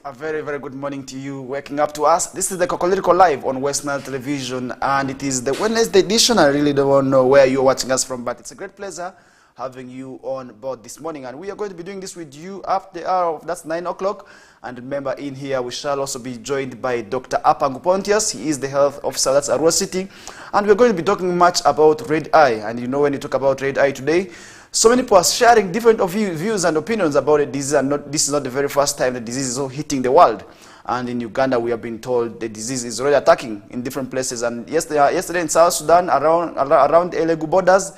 A very, very good morning to you waking up to us. This is the Kokoliriko Live on West Nile Television, and it is the Wednesday edition. I really don't know where you're watching us from, but it's a great pleasure having you on board this morning. And we are going to be doing this with you after the hour of, that's 9 o'clock. And remember, in here we shall also be joined by Dr. APANGU Pontius. He is the health officer, that's Arua City. And we're going to be talking much about red eye. And you know, when you talk about red eye today, so many people are sharing different views and opinions about a disease, and this is not the very first time the disease is hitting the world. And in Uganda, we have been told the disease is already attacking in different places. And yesterday in South Sudan, around Elegu borders,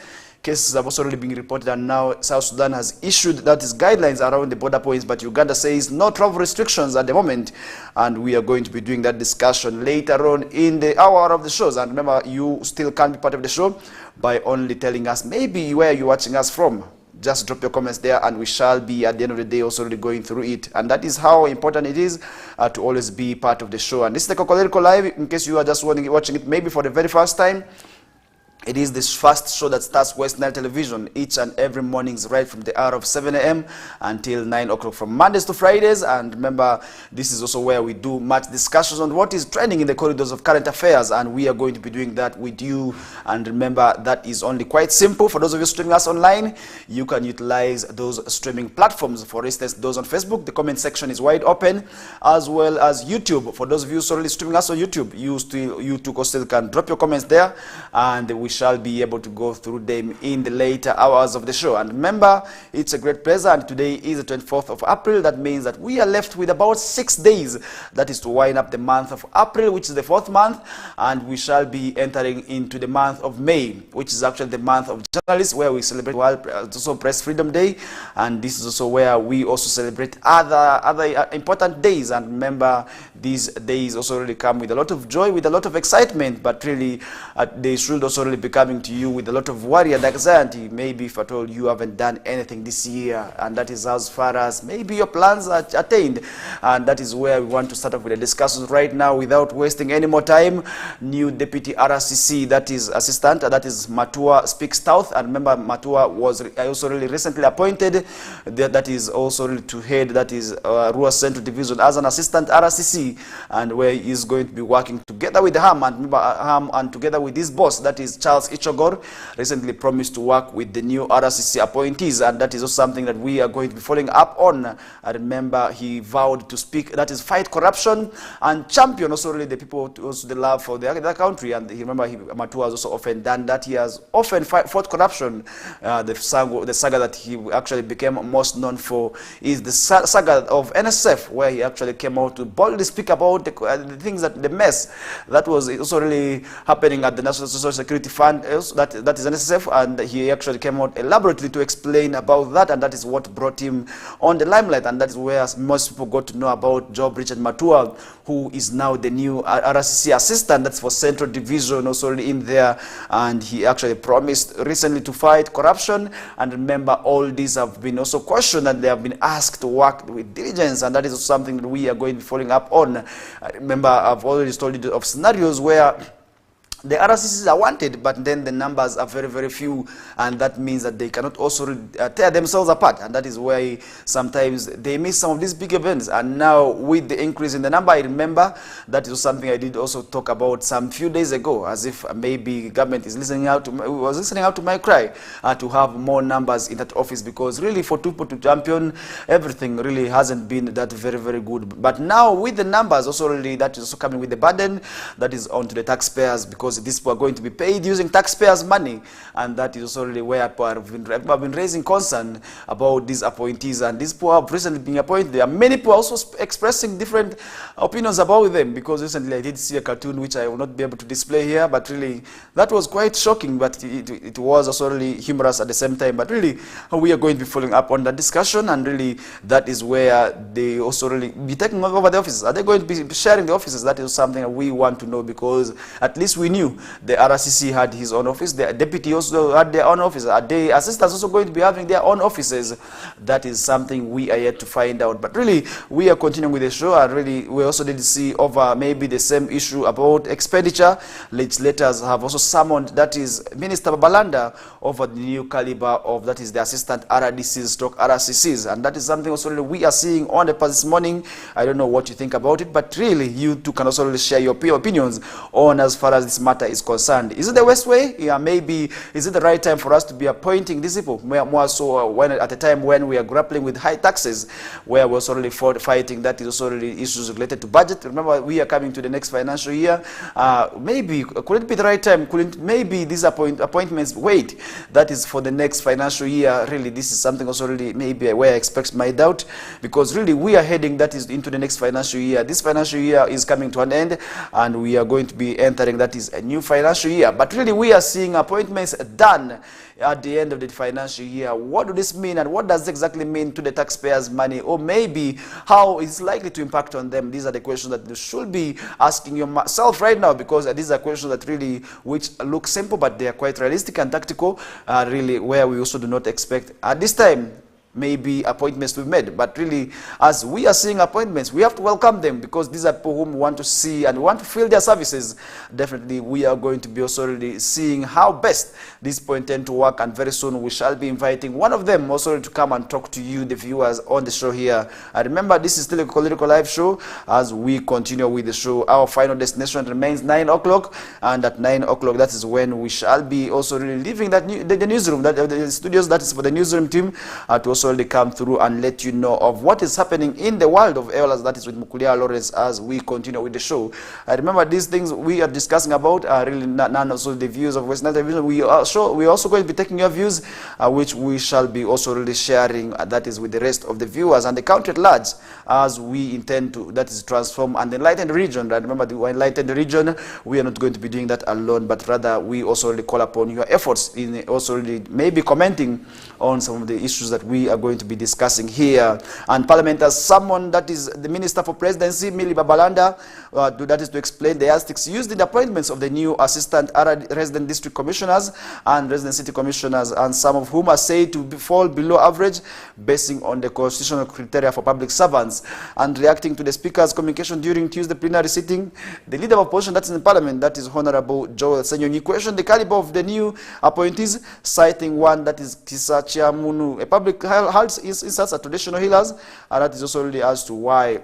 cases have also already been reported, and now South Sudan has issued guidelines around the border points, but Uganda says no travel restrictions at the moment, and we are going to be doing that discussion later on in the hour of the shows. And remember, you still can be part of the show by only telling us maybe where you're watching us from. Just drop your comments there, and we shall be at the end of the day also really going through it. And that is how important it is to always be part of the show. And this is the Kokoliriko Live, in case you are just watching it maybe for the very first time. It is this first show that starts West Nile Television each and every mornings right from the hour of 7 a.m. until 9 o'clock from Mondays to Fridays. And remember, this is also where we do much discussions on what is trending in the corridors of current affairs, and we are going to be doing that with you. And remember, that is only quite simple. For those of you streaming us online, you can utilize those streaming platforms. For instance, those on Facebook, the comment section is wide open, as well as YouTube. For those of you solely streaming us on YouTube, you too still can drop your comments there, and we shall be able to go through them in the later hours of the show. And remember, it's a great pleasure, and today is the 24th of April. That means that we are left with about 6 days. That is to wind up the month of April, which is the 4th month, and we shall be entering into the month of May, which is actually the month of journalists, where we celebrate also Press Freedom Day, and this is also where we also celebrate other important days. And remember, these days also really come with a lot of joy, with a lot of excitement, but really they should also really be coming to you with a lot of worry and anxiety. Maybe if at all you haven't done anything this year, and that is as far as maybe your plans are attained. And that is where we want to start off with the discussions right now without wasting any more time. New Deputy RCC, that is Assistant, that is Matua Speaks South. And remember, Matua was also really recently appointed, that is also really to head, that is Rural Central Division as an Assistant RCC, and where he is going to be working together with Ham, and remember, Ham and together with his boss, that is Charles Ichogor, recently promised to work with the new RCC appointees, and that is also something that we are going to be following up on. I remember he vowed to speak, that is fight corruption and champion also really the people, also the love for their country. And remember, Matua has also often done that. He has often fought corruption. The saga that he actually became most known for is the saga of NSF, where he actually came out to boldly speak about the things, that the mess that was also really happening at the National Social Security Fund, that is NSF, and he actually came out elaborately to explain about that, and that is what brought him on the limelight. And that is where most people got to know about Job Richard Matua, who is now the new RCC assistant, that's for Central Division, also in there. And he actually promised recently to fight corruption. And remember, all these have been also questioned, and they have been asked to work with diligence, and that is something that we are going to be following up on. Remember, I've already told you of scenarios where the RCCs are wanted, but then the numbers are very, very few, and that means that they cannot also tear themselves apart, and that is why sometimes they miss some of these big events. And now with the increase in the number, I remember that is something I did also talk about some few days ago, as if maybe government is listening out to my cry to have more numbers in that office, because really for people to champion everything really hasn't been that very, very good. But now with the numbers also really, that is also coming with the burden that is onto the taxpayers, because these people are going to be paid using taxpayers' money, and that is also really where people have been raising concern about these appointees. And these people have recently been appointed. There are many people also expressing different opinions about them, because recently I did see a cartoon which I will not be able to display here, but really that was quite shocking, but it was also really humorous at the same time. But really we are going to be following up on that discussion, and really that is where they also really be taking over the offices. Are they going to be sharing the offices? That is something that we want to know, because at least we knew knew the RCC had his own office, the deputy also had their own office. Are the assistants also going to be having their own offices? That is something we are yet to find out. But really, we are continuing with the show, and really, we also did see over maybe the same issue about expenditure. Legislators have also summoned, that is Minister Babalanda, over the new caliber of, that is the assistant RDCs stroke RCCs, and that is something also really we are seeing on the pass this morning. I don't know what you think about it, but really, you too can also really share your opinions on as far as this matter is concerned. Is it the best way? Yeah, maybe. Is it the right time for us to be appointing these people? More so when at a time when we are grappling with high taxes, where we're also really fighting that is also really issues related to budget. Remember, we are coming to the next financial year. Maybe could it be the right time? Couldn't maybe these appointments wait? That is for the next financial year. Really, this is something also really maybe where I expect my doubt, because really we are heading that is into the next financial year. This financial year is coming to an end, and we are going to be entering that is a new financial year. But really, we are seeing appointments done at the end of the financial year. What does this mean, and what does it exactly mean to the taxpayers' money, or maybe how it's likely to impact on them? These are the questions that you should be asking yourself right now, because these are questions that really which look simple, but they are quite realistic and tactical, really, where we also do not expect at this time maybe appointments to be made. But really, as we are seeing appointments, we have to welcome them, because these are people whom we want to see and want to feel their services. Definitely, we are going to be also really seeing how best this point tend to work, and very soon we shall be inviting one of them also to come and talk to you, the viewers, on the show here. And remember, this is still a Kokoliriko live show. As we continue with the show, our final destination remains 9 o'clock, and at 9 o'clock, that is when we shall be also really leaving that the newsroom, the studios, that is for the newsroom team, to also come through and let you know of what is happening in the world of Eolas, that is with Mukulia Lawrence, as we continue with the show. Remember, these things we are discussing about are really none of the views of Western Television. We are also going to be taking your views, which we shall be also really sharing, that is with the rest of the viewers and the country at large, as we intend to, that is, transform and enlighten the region. Remember, the enlighten the region, we are not going to be doing that alone, but rather we also really call upon your efforts in also really maybe commenting on some of the issues that we are going to be discussing here. And Parliament has summoned, that is the Minister for Presidency, Millie Babalanda, that is to explain the yardsticks used in the appointments of the new assistant resident district commissioners and resident city commissioners, and some of whom are said to fall below average, basing on the constitutional criteria for public servants. And reacting to the Speaker's communication during Tuesday plenary sitting, the leader of opposition, that is in Parliament, that is Honorable Joel Senyonyi, questioned the caliber of the new appointees, citing one, that is Kisa Chiamunu, a public health instance at traditional healers, and that is also really as to why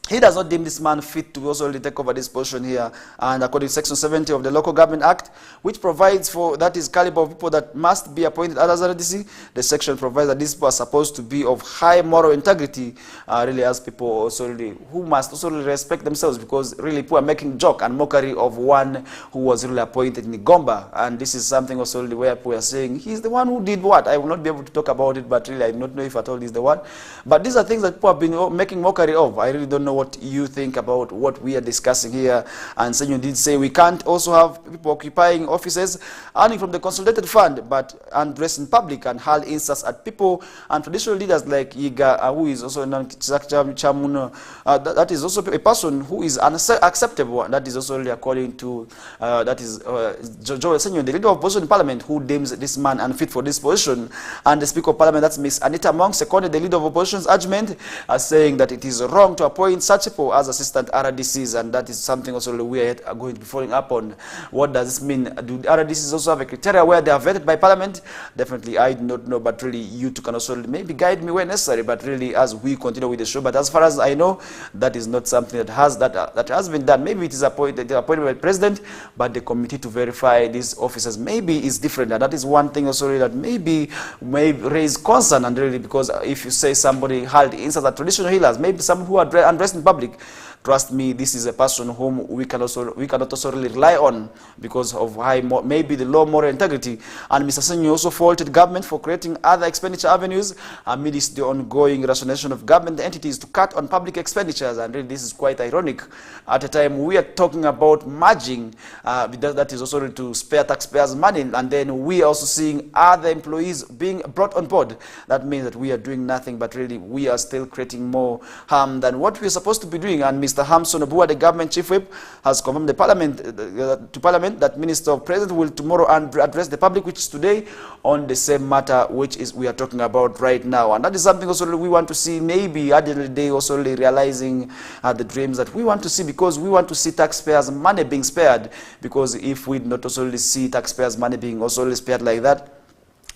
he does not deem this man fit to also really take over this position here. And according to Section 70 of the Local Government Act, which provides for, that is, caliber of people that must be appointed as RDC, the section provides that these people are supposed to be of high moral integrity, really, as people also really who must also really respect themselves, because really people are making joke and mockery of one who was really appointed in Gomba. And this is something also really where people are saying he's the one who did what. I will not be able to talk about it, but really I do not know if at all he's the one. But these are things that people have been making mockery of. I really don't know what you think about what we are discussing here. And Senyo did say we can't also have people occupying offices earning from the consolidated fund but undress in public and hurl insults at people and traditional leaders like Yiga, who is also known Chamuno. That is also a person who is unacceptable, and that is also really according to that is Joel Senyo, the leader of opposition in Parliament, who deems this man unfit for this position. And the Speaker of Parliament, that's Miss Anita Mong, seconded the leader of opposition's argument, saying that it is wrong to appoint such people as assistant RDCs, and that is something also we are going to be following up on. What does this mean? Do RDCs also have a criteria where they are vetted by Parliament? Definitely, I do not know, but really you two can also maybe guide me where necessary, but really as we continue with the show. But as far as I know, that is not something that has been done. Maybe it is appointed by the President, but the committee to verify these officers maybe is different, and that is one thing also really that maybe may raise concern. And really, because if you say somebody held insults at traditional healers, maybe some who are undressed in public, trust me, this is a person whom we cannot also really rely on because of maybe the low moral integrity. And Mr. Senyo also faulted government for creating other expenditure avenues amidst the ongoing rationalization of government entities to cut on public expenditures. And really, this is quite ironic at a time we are talking about merging, that is also to spare taxpayers' money, and then we are also seeing other employees being brought on board. That means that we are doing nothing, but really we are still creating more harm than what we are supposed supposed to be doing. And Mr. Hamson Obua, the government chief whip, has confirmed the parliament, to Parliament that Minister of President will tomorrow address the public, which is today, on the same matter which is we are talking about right now. And that is something also we want to see, maybe at the end of the day also realizing the dreams that we want to see, because we want to see taxpayers' money being spared. Because if we not also see taxpayers' money being also spared like that,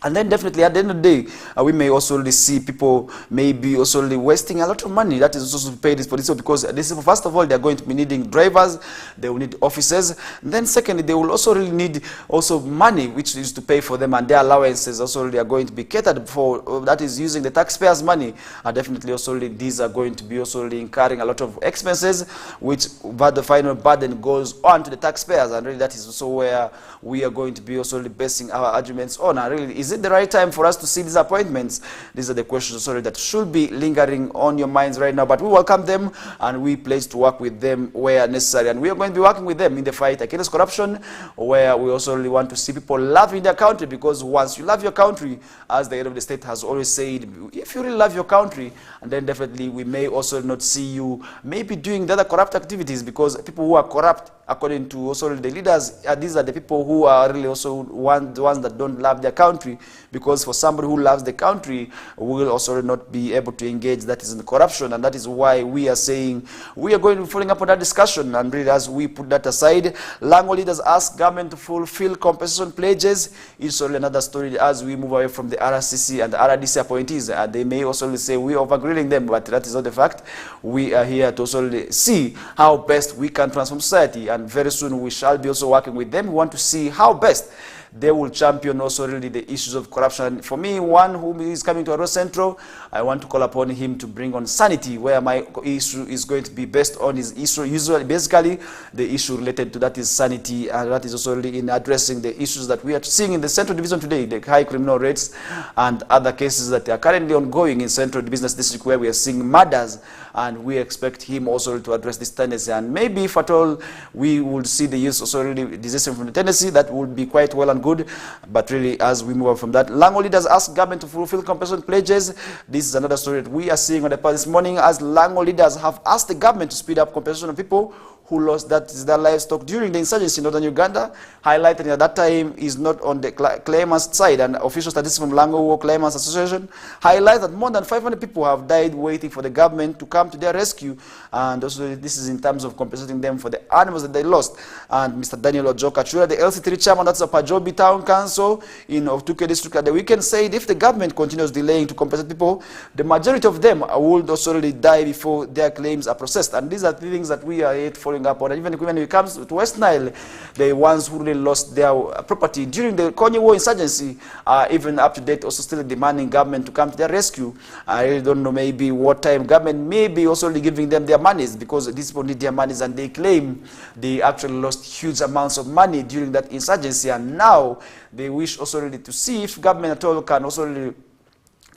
and then definitely at the end of the day, we may also see people maybe also wasting a lot of money that is also paid for this, because this, first of all, they are going to be needing drivers, they will need officers, and then secondly, they will also really need also money which is to pay for them, and their allowances also they are going to be catered for, that is using the taxpayers' money. And definitely also these are going to be also incurring a lot of expenses, which but the final burden goes on to the taxpayers, and really that is also where we are going to be also basing our arguments on. And really, is it the right time for us to see these appointments? These are the questions that should be lingering on your minds right now. But we welcome them, and we pledge to work with them where necessary. And we are going to be working with them in the fight against corruption, where we also really want to see people loving their country, because once you love your country, as the head of the state has always said, if you really love your country, and then definitely we may also not see you maybe doing the other corrupt activities, because people who are corrupt, according to also the leaders, these are the people who are really also the ones that don't love their country, because for somebody who loves the country will also not be able to engage that is in corruption. And that is why we are saying we are going to be following up on that discussion. And really, as we put that aside, Lango leaders ask government to fulfill compensation pledges. It's only another story as we move away from the RCC and the RDC appointees. They may also say we are overgrilling them, but that is not the fact. We are here to also see how best we can transform society, and very soon we shall be also working with them. We want to see how best they will champion also really the issues of corruption. For me, one who is coming to Arrow Central, I want to call upon him to bring on sanity, where my issue is going to be based on his issue. Usually, basically, the issue related to that is sanity, and that is also really in addressing the issues that we are seeing in the Central Division today, the high criminal rates and other cases that are currently ongoing in Central Business District, where we are seeing murders, and we expect him also to address this tendency. And maybe if at all we would see the use also really desisting from the tendency, that would be quite well and good. But really, as we move on from that, Lango leaders ask government to fulfill compensation pledges. This is another story that we are seeing on the paper this morning, as Lango leaders have asked the government to speed up compensation of people who lost their livestock during the insurgency in northern Uganda, highlighting at that time is not on the claimants' side. And official statistics from Lango War Claimants Association highlight that more than 500 people have died waiting for the government to come to their rescue. And also this is in terms of compensating them for the animals that they lost. And Mr. Daniel Ojoka-Chura, the LC3 chairman, that's the Pajobi Town Council in Otuke District at the weekend, said if the government continues delaying to compensate people, the majority of them would also really die before their claims are processed. And these are the things that we are yet following up on. And even when it comes to West Nile, the ones who really lost their property during the Konyi War insurgency are even up to date, also still demanding government to come to their rescue. I really don't know maybe what time government may be also giving them their monies, because these people need their monies, and they claim they actually lost huge amounts of money during that insurgency, and now they wish also really to see if government at all can also really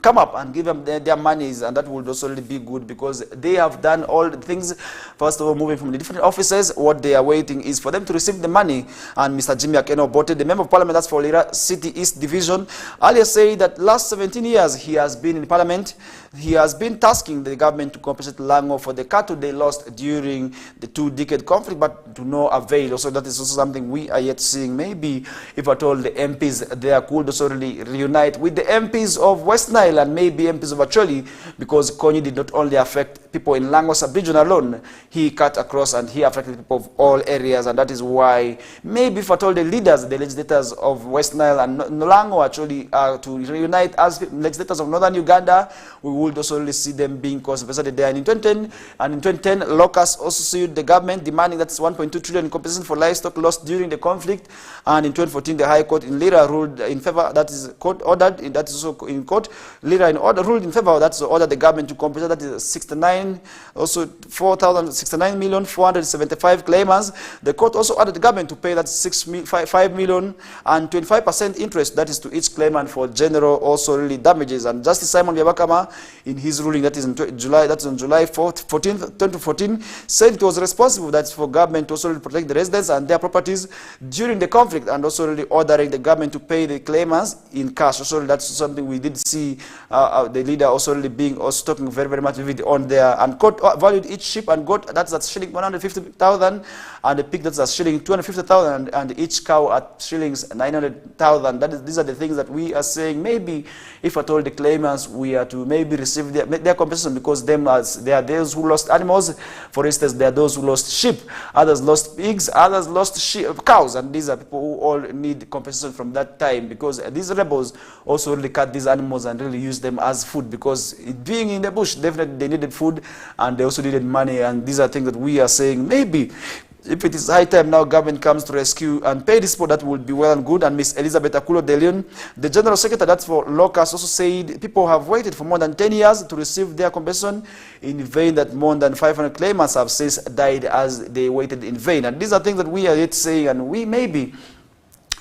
come up and give them their monies, and that would also really be good, because they have done all the things. First of all, moving from the different offices, what they are waiting is for them to receive the money. And Mr. Jimmy Akeno Bote, the Member of Parliament that's for Lira City East Division, earlier said that last 17 years he has been in Parliament. He has been tasking the government to compensate Lango for the cattle they lost during the two-decade conflict, but to no avail. Also, that is also something we are yet seeing. Maybe if at all the MPs there could also really reunite with the MPs of West Nile and maybe MPs of Acholi, because Konyi did not only affect people in Lango sub-region alone, he cut across and he affected people of all areas. And that is why maybe if at all the leaders, the legislators of West Nile and Lango actually to reunite as legislators of northern Uganda, we would also see them being compensated there. And in 2010, Locust also sued the government, demanding that's 1.2 trillion in compensation for livestock lost during the conflict. And in 2014, the High Court in Lira ruled in favor. That is court ordered. That is also in court. Lira in order ruled in favor. That's ordered the government to compensate. That is 4,675 claimants. The court also ordered the government to pay that 5 million and 25% interest. That is to each claimant for general also really damages. And Justice Simon Yabakama, in his ruling, that is in July, that's on July 14th, 2014, said it was responsible that's for government to also really protect the residents and their properties during the conflict, and also really ordering the government to pay the claimants in cash. Also, that's something we did see the leader also really being also talking very, very much vivid on there, and quote, valued each sheep and goat that's at shilling 150,000, and the pig that's at shilling 250,000, and each cow at shillings 900,000. These are the things that we are saying. Maybe if at all the claimants, we are to maybe receive their compensation, because there are those who lost animals. For instance, there are those who lost sheep, others lost pigs, others lost cows, and these are people who all need compensation from that time, because these rebels also really cut these animals and really use them as food, because being in the bush, definitely they needed food and they also needed money. And these are things that we are saying, maybe if it is high time now government comes to rescue and pay this people, that would be well and good. And Miss Elizabeth Akulo de Leon, the General Secretary, that's for Locust, also said people have waited for more than 10 years to receive their compensation in vain, that more than 500 claimants have since died as they waited in vain. And these are things that we are yet saying, and we maybe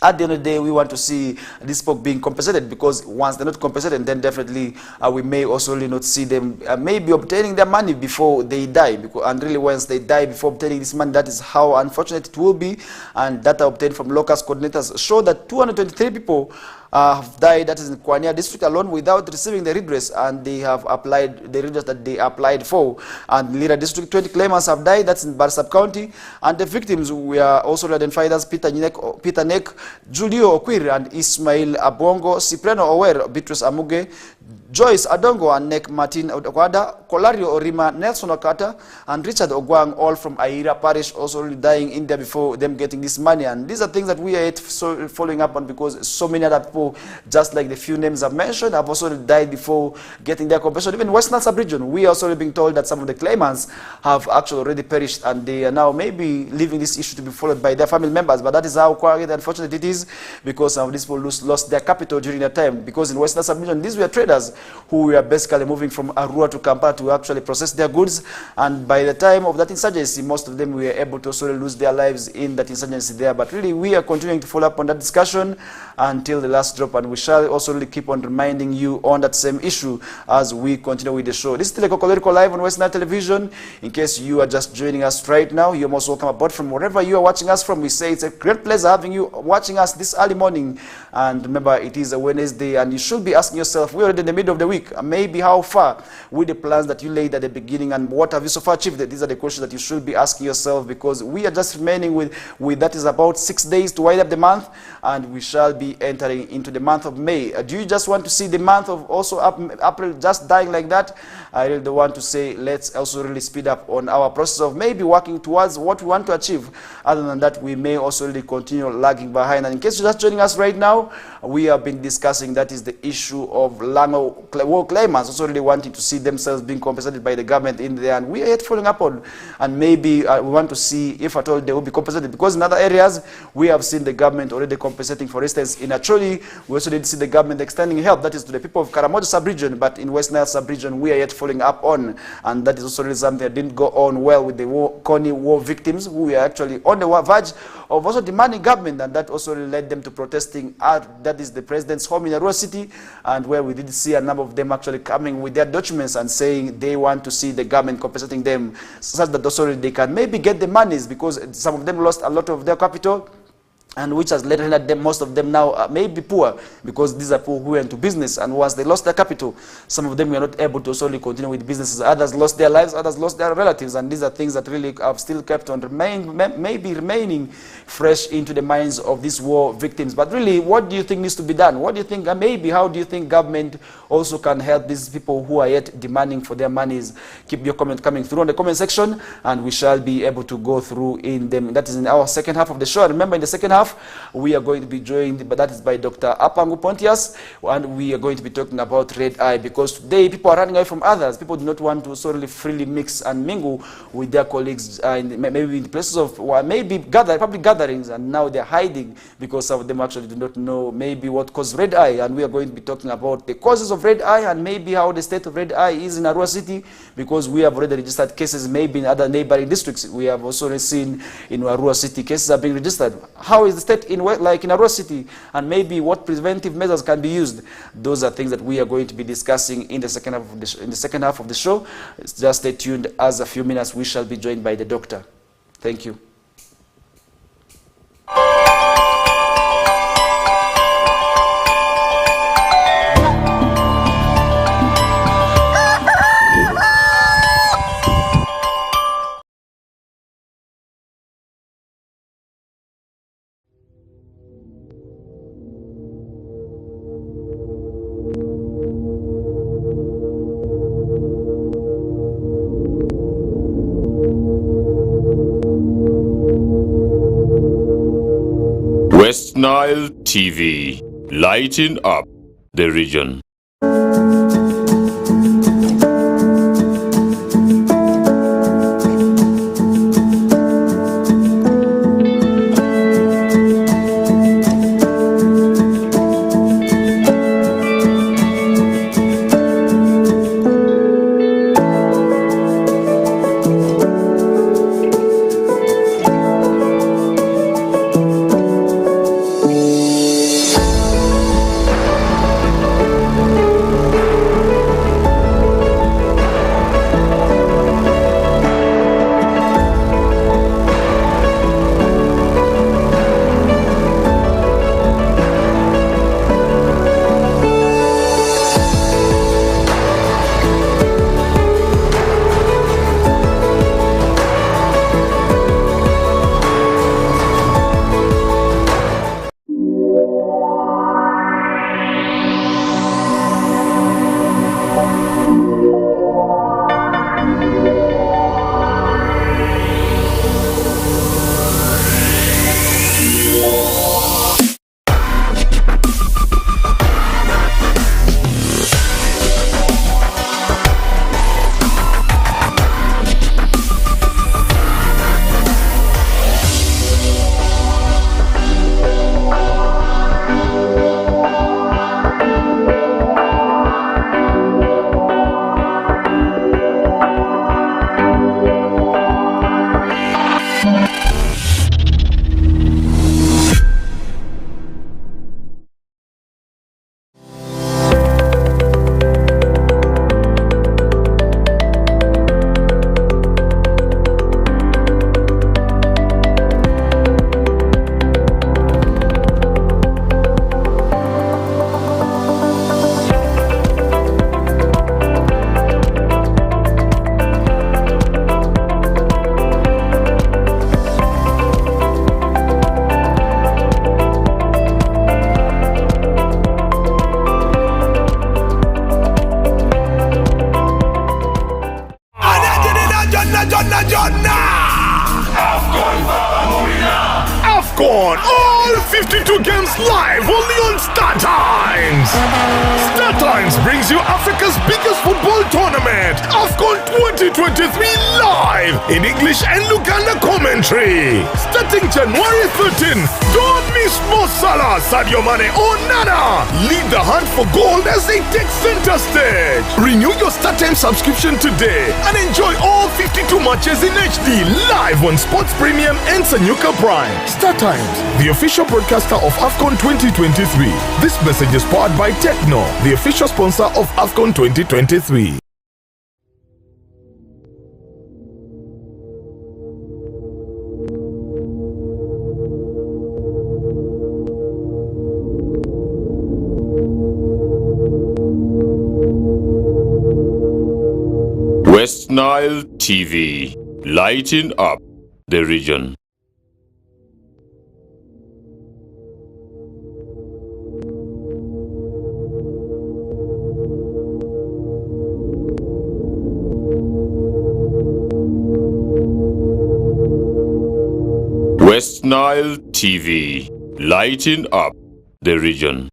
at the end of the day, we want to see these folk being compensated, because once they're not compensated, then definitely we may also really not see them maybe obtaining their money before they die. And really, once they die before obtaining this money, that is how unfortunate it will be. And data obtained from Locust coordinators show that 223 people have died, that is in Kwanya district alone, without receiving the redress, and they have applied the redress that they applied for. And Lira district, 20 claimants have died, that's in Barsab County, and the victims were also identified as Peter Nek, Julio Okwir, and Ismail Abongo, Cipriano Ower, Beatrice Amuge, Joyce Adongo, and Nek Martin Okwada, Kolario Orima, Nelson Okata, and Richard Ogwang, all from Aira Parish, also really dying in there before them getting this money. And these are things that we are following up on, because so many other people, just like the few names I've mentioned, have also died before getting their compensation. Even Western Sub-Region, we are also being told that some of the claimants have actually already perished, and they are now maybe leaving this issue to be followed by their family members. But that is how quite unfortunate it is, because some of these people lost their capital during that time. Because in Western Sub-Region, these were traders who were basically moving from Arua to Kampala to actually process their goods, and by the time of that insurgency, most of them were able to also lose their lives in that insurgency there. But really, we are continuing to follow up on that discussion until the last drop, and we shall also really keep on reminding you on that same issue as we continue with the show. This is Kokoliriko live on Western Television. In case you are just joining us right now, you're most welcome aboard from wherever you are watching us from. We say it's a great pleasure having you watching us this early morning. And remember, it is a Wednesday, and you should be asking yourself, we're already in the middle of the week, maybe how far with the plans that you laid at the beginning, and what have you so far achieved? These are the questions that you should be asking yourself, because we are just remaining with that is about 6 days to wind up the month, and we shall be entering into the month of May. Do you just want to see the month of also April just dying like that? I really want to say, let's also really speed up on our process of maybe working towards what we want to achieve. Other than that, we may also really continue lagging behind. And in case you're just joining us right now, we have been discussing, that is the issue of Lango war claimants also really wanting to see themselves being compensated by the government in there, and we are yet following up on, and maybe we want to see if at all they will be compensated, because in other areas we have seen the government already compensating. For instance, in Acholi, we also did see the government extending help, that is to the people of Karamoja sub-region, but in West Nile sub-region we are yet following up on, and that is also really something that didn't go on well with the Kony war victims, who were actually on the verge of also demanding government, and that also really led them to protesting at, that is the president's home in Arua City, and where we did see a number of them actually coming with their documents and saying they want to see the government compensating them, such that also they can maybe get the monies, because some of them lost a lot of their capital, and which has led them, most of them now may be poor, because these are people who went to business, and once they lost their capital, some of them were not able to solely continue with businesses. Others lost their lives, others lost their relatives, and these are things that really have still kept on maybe remaining fresh into the minds of these war victims. But really, what do you think needs to be done? What do you think, and maybe how do you think government also can help these people who are yet demanding for their monies? Keep your comment coming through on the comment section, and we shall be able to go through in them. That is in our second half of the show. Remember, in the second half, we are going to be joined, but that is by Dr. APANGU Pontius, and we are going to be talking about red eye, because today people are running away from others. People do not want to solely freely mix and mingle with their colleagues, maybe in places of maybe public gatherings, and now they're hiding because some of them actually do not know maybe what caused red eye. And we are going to be talking about the causes of red eye, and maybe how the state of red eye is in Arua City, because we have already registered cases maybe in other neighboring districts. We have also seen in Arua City cases are being registered. How is the state in Arua City, and maybe what preventive measures can be used? Those are things that we are going to be discussing in the second half of the show. Just stay tuned. As a few minutes we shall be joined by the doctor. Thank you. West Nile TV, lighting up the region. AFCON, all 52 games live only on StarTimes. StarTimes brings you Africa's biggest football tournament, AFCON 2023 live in English and Luganda commentary. Starting January 13th, don't miss Mo Salah, Sadio Mane or Nana. Lead the hunt for gold as they take center stage. Renew your StarTimes subscription today and enjoy all 52 matches in HD live on Sports Premium and Sanyuka Prime. StarTimes, the official broadcaster of AFCON 2023. This message is powered by Techno, the official sponsor of AFCON 2023. West Nile TV, lighting up the region. West Nile TV, lighting up the region.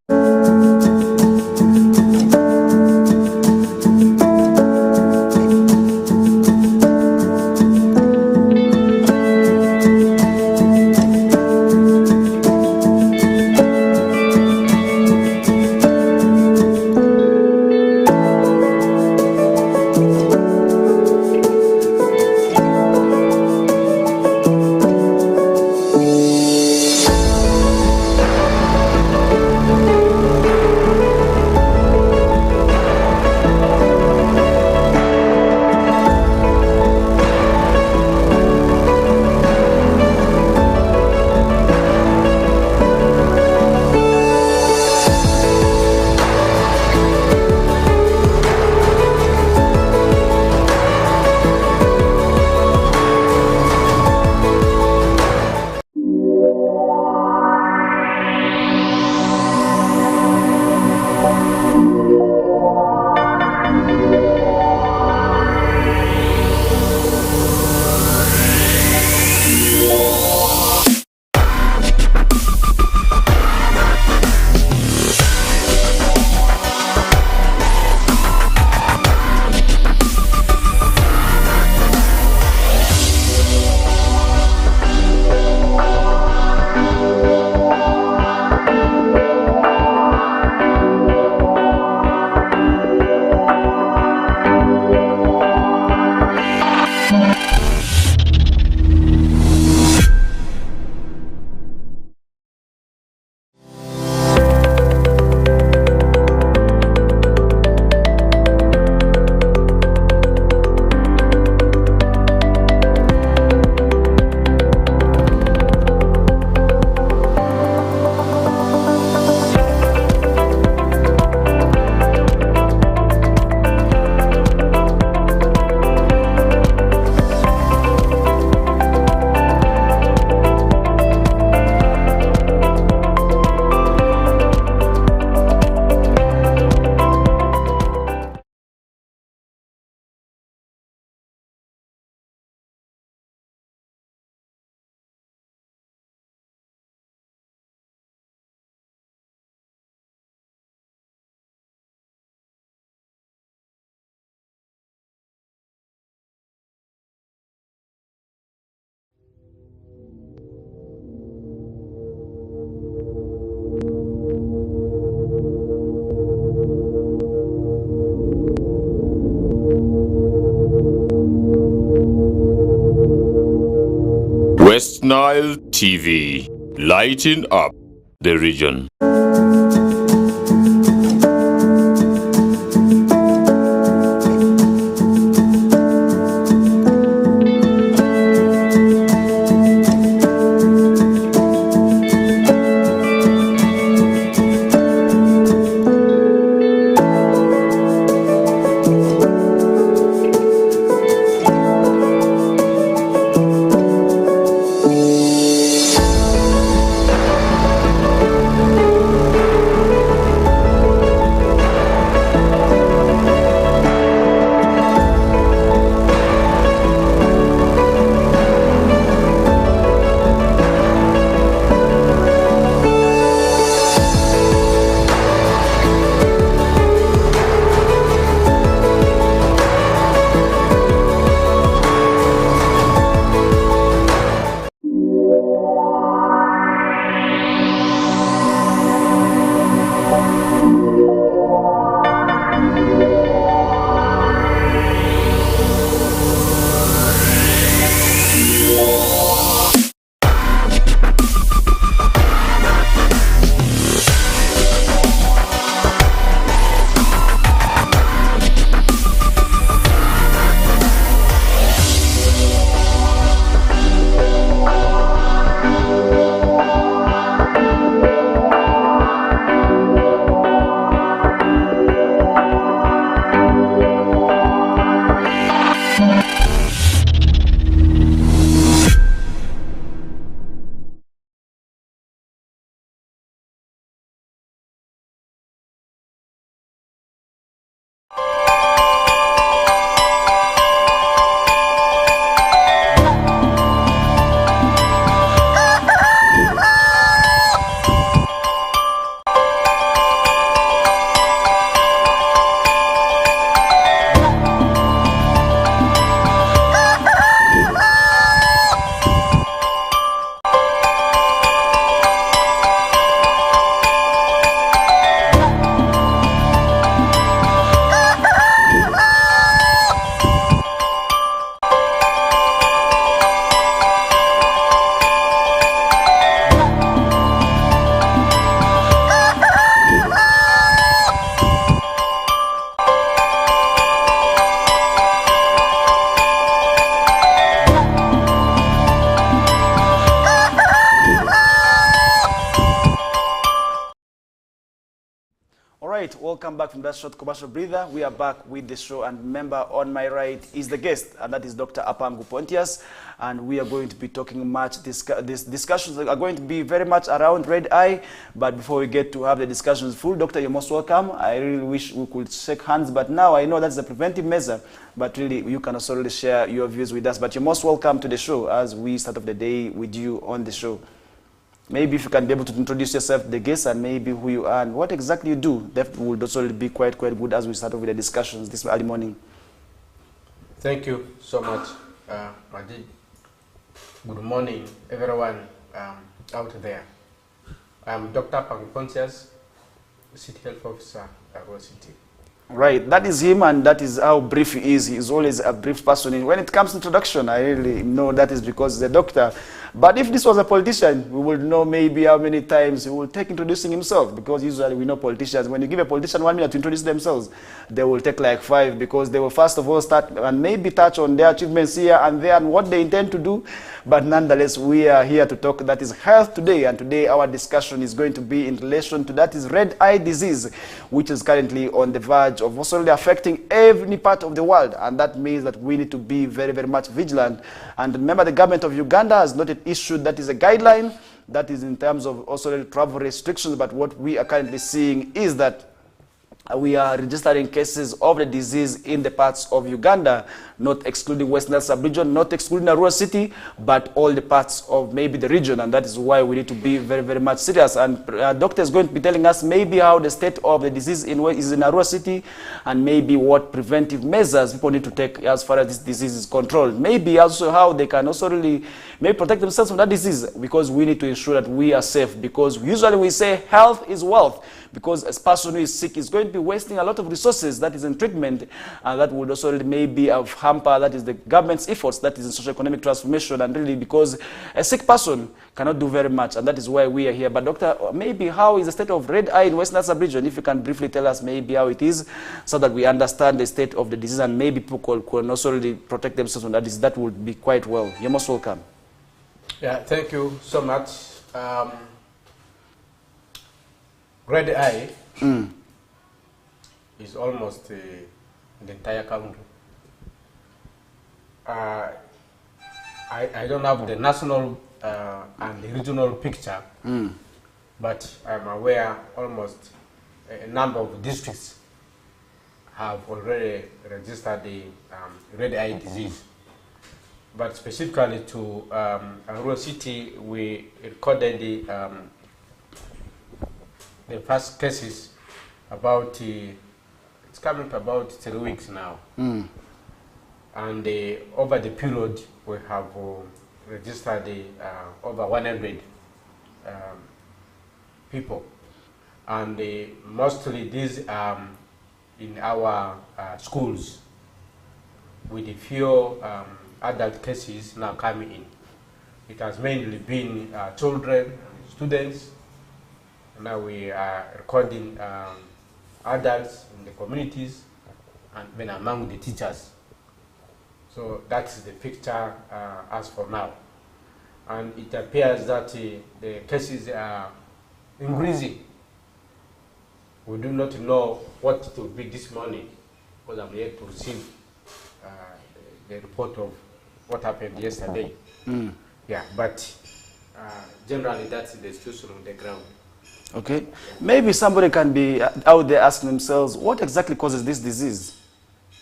West Nile TV, lighting up the region. Alright, welcome back from that short commercial breather. We are back with the show, and remember, on my right is the guest, and that is Dr. APANGU Pontius, and we are going to be talking much, these discussions are going to be very much around red eye, but before we get to have the discussions full, Doctor, you're most welcome. I really wish we could shake hands, but now I know that's a preventive measure, but really you can also really share your views with us, but you're most welcome to the show as we start off the day with you on the show. Maybe if you can be able to introduce yourself, the guest, and maybe who you are and what exactly you do, that would also be quite good as we start off with the discussions this early morning. Thank you so much, Majid. Good morning, everyone out there. I'm Dr. APANGU Pontius, City Health Officer at Rural City. Right, that is him, and that is how brief he is. He's always a brief person. When it comes to introduction, I really know that is because he's a doctor. But if this was a politician, we would know maybe how many times he will take introducing himself, because usually we know politicians, when you give a politician 1 minute to introduce themselves, they will take like 5, because they will first of all start and maybe touch on their achievements here and there and what they intend to do. But nonetheless, we are here to talk, that is health today, and today our discussion is going to be in relation to that is red eye disease, which is currently on the verge of also affecting every part of the world, and that means that we need to be very, very much vigilant. And remember, the government of Uganda has not issued that is a guideline that is in terms of also travel restrictions, but what we are currently seeing is that we are registering cases of the disease in the parts of Uganda, not excluding West Nile sub-region, not excluding the rural city, but all the parts of maybe the region, and that is why we need to be very, very much serious. And doctor is going to be telling us maybe how the state of the disease is in a rural city, and maybe what preventive measures people need to take as far as this disease is controlled. Maybe also how they can also really maybe protect themselves from that disease, because we need to ensure that we are safe, because usually we say health is wealth, because a person who is sick is going to be wasting a lot of resources that is in treatment, and that would also maybe have hamper, that is the government's efforts, that is in socio-economic transformation, and really because a sick person cannot do very much, and that is why we are here. But Doctor, maybe how is the state of red eye in Western Sub-region? If you can briefly tell us maybe how it is, so that we understand the state of the disease, and maybe people can also really protect themselves from that disease, that would be quite well. You're most welcome. Yeah, thank you so much. Red eye is almost the entire country. I don't have the national and the regional picture, but I'm aware almost a number of districts have already registered the red eye disease. But specifically to Rural City, we recorded the first cases about, it's coming to about 3 weeks now. And over the period, we have registered over 100 people. And mostly these in our schools, with a few adult cases now coming in. It has mainly been children, students. Now we are recording adults in the communities and then among the teachers. So that's the picture as for now. And it appears that the cases are increasing. We do not know what it will be this morning, because I'm yet to receive the report of what happened yesterday. Yeah, but generally that's the situation on the ground. Okay. Maybe somebody can be out there asking themselves, what exactly causes this disease?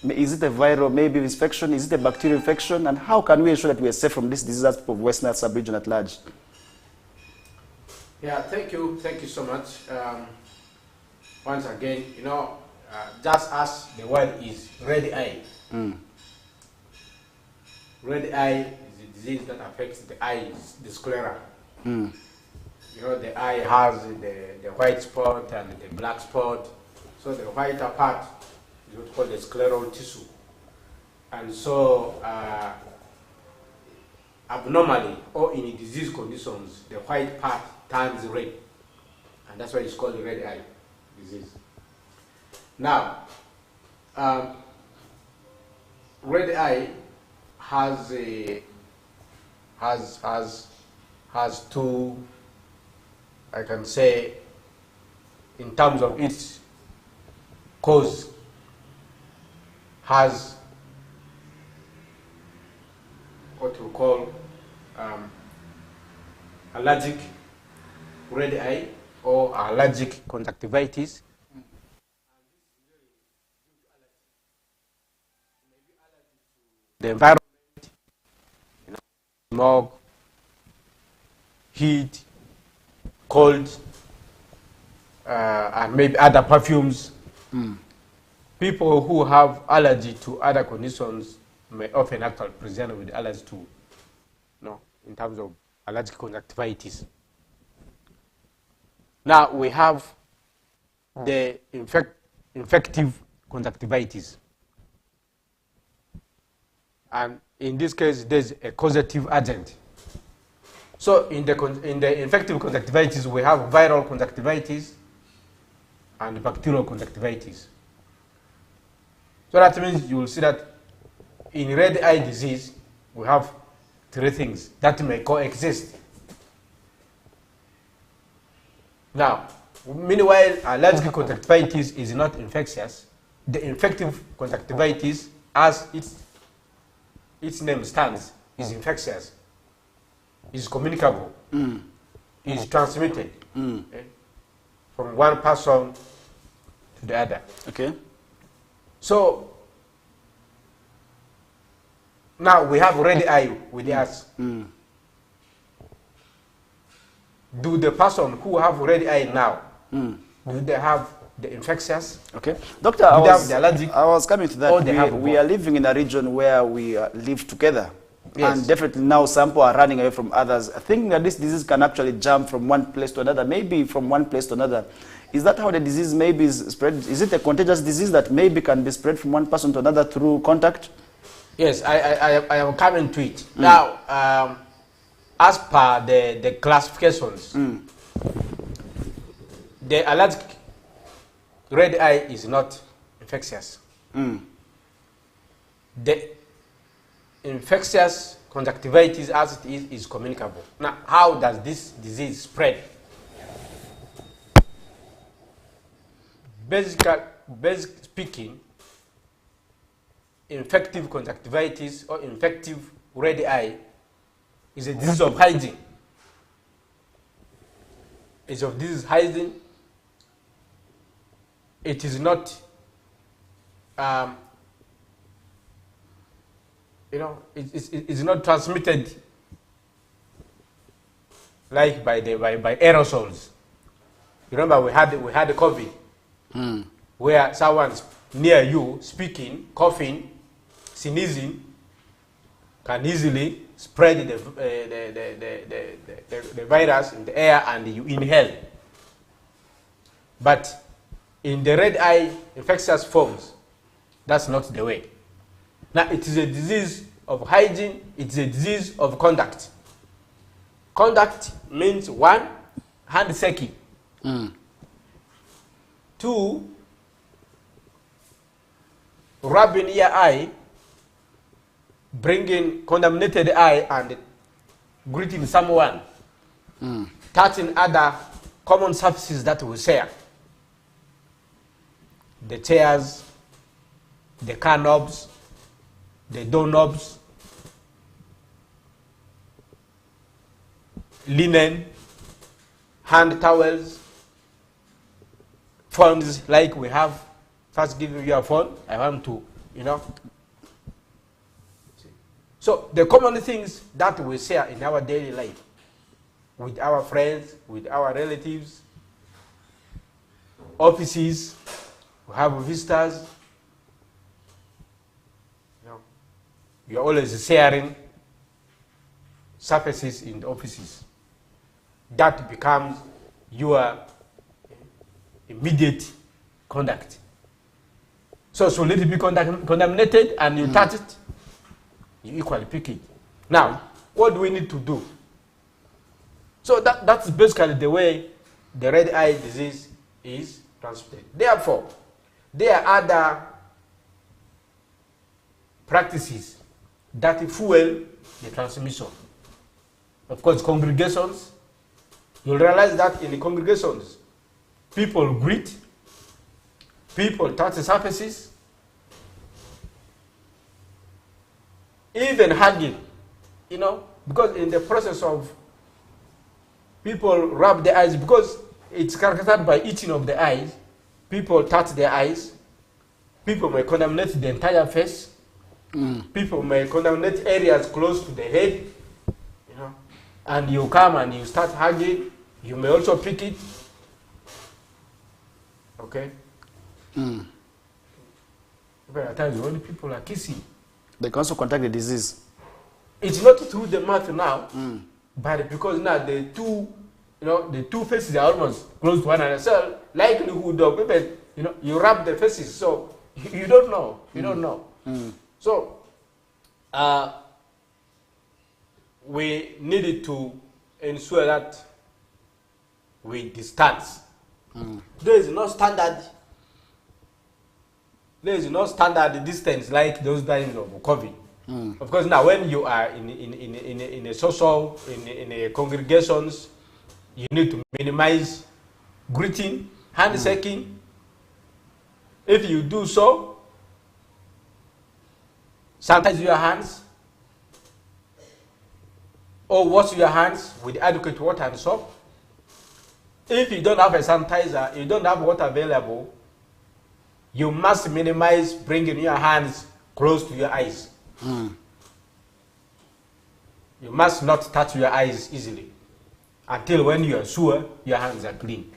Is it a viral, maybe infection? Is it a bacterial infection? And how can we ensure that we are safe from this disease as of Western Sub-region at large? Yeah, thank you so much. Once again, you know, just as the word is red eye. Red eye is a disease that affects the eyes, the sclera. You know, the eye has the white spot and the black spot. So the whiter part is what's called the scleral tissue. And so abnormally or in disease conditions, the white part turns red. And that's why it's called the red eye disease. Now, red eye has two, I can say, in terms of its cause, has what we call allergic red eye or allergic conjunctivitis. The environment, you know, smog, heat, cold, and maybe other perfumes. People who have allergy to other conditions may often actually present with allergy to, you know, in terms of allergic conjunctivitis. Now we have the infective conjunctivitis. And in this case, there's a causative agent. So in the infective conjunctivitis, we have viral conjunctivitis and bacterial conjunctivitis. So that means you will see that in red eye disease, we have three things that may coexist. Now, meanwhile, allergic conjunctivitis is not infectious. The infective conjunctivitis, as its name stands, is infectious, is communicable, is transmitted from one person to the other. Okay. So now we have red eye with us. Do the person who have red eye now, do they have the infectious? Okay. Doctor, I was coming to that. We are living in a region where we live together. Yes. And definitely now some people are running away from others, thinking that this disease can actually jump from one place to another, maybe from one place to another. Is that how the disease maybe is spread? Is it a contagious disease that maybe can be spread from one person to another through contact? Yes, I am coming to it. Now, as per the classifications, the allergic red eye is not infectious. The infectious conjunctivitis, as it is communicable. Now, how does this disease spread? Basic speaking, infective conjunctivitis or infective red eye is a disease of hygiene. It's of disease hygiene. It is not, it's not transmitted like by aerosols. You remember we had the COVID, where someone's near you speaking, coughing, sneezing, can easily spread the virus in the air and you inhale. But in the red eye infectious forms, that's not the way. Now, it is a disease of hygiene, it is a disease of conduct. Conduct means 1, handshaking. 2, rubbing your eye, bringing contaminated eye and greeting someone, touching other common surfaces that we share. The chairs, the car knobs, the door knobs, linen, hand towels, phones like we have. First give you a phone, I want to, So the common things that we share in our daily life, with our friends, with our relatives, offices, we have visitors, you are always sharing surfaces in the offices. That becomes your immediate conduct. So let it be contaminated and you touch it, you equally pick it. Now, what do we need to do? So that's basically the way the red eye disease is transmitted. Therefore, there are other practices that fuel the transmission. Of course, congregations, you'll realize that in the congregations, people greet, people touch the surfaces, even hugging, because in the process of people rub their eyes, because it's characterized by itching of the eyes, people touch their eyes, people may contaminate the entire face, people may contaminate areas close to the head, and you come and you start hugging, you may also pick it. Okay? But at times, when people are kissing, they can also contact the disease. It's not through the mouth now, but because now the two faces are almost close to one another. So likelihood of even, you rub the faces, so you don't know. You don't know. So we needed to ensure that we distance. There is no standard. There is no standard distance like those days of COVID. Of course, now when you are in a social, in a congregations, you need to minimize greeting, handshaking. If you do so, sanitize your hands, or wash your hands with adequate water and soap. If you don't have a sanitizer, you don't have water available, you must minimize bringing your hands close to your eyes. You must not touch your eyes easily until when you are sure your hands are clean.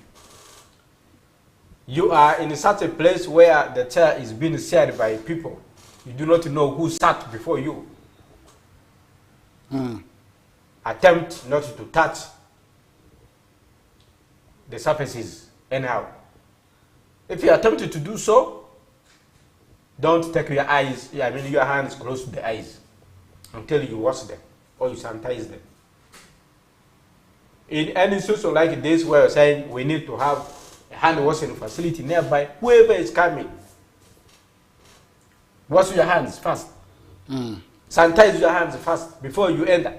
You are in such a place where the chair is being shared by people. You do not know who sat before you. Attempt not to touch the surfaces anyhow. If you attempt to do so, don't take your eyes, your hands close to the eyes until you wash them or you sanitize them. In any situation like this where you're saying we need to have a hand washing facility nearby, whoever is coming, wash your hands first. Sanitize your hands first before you enter,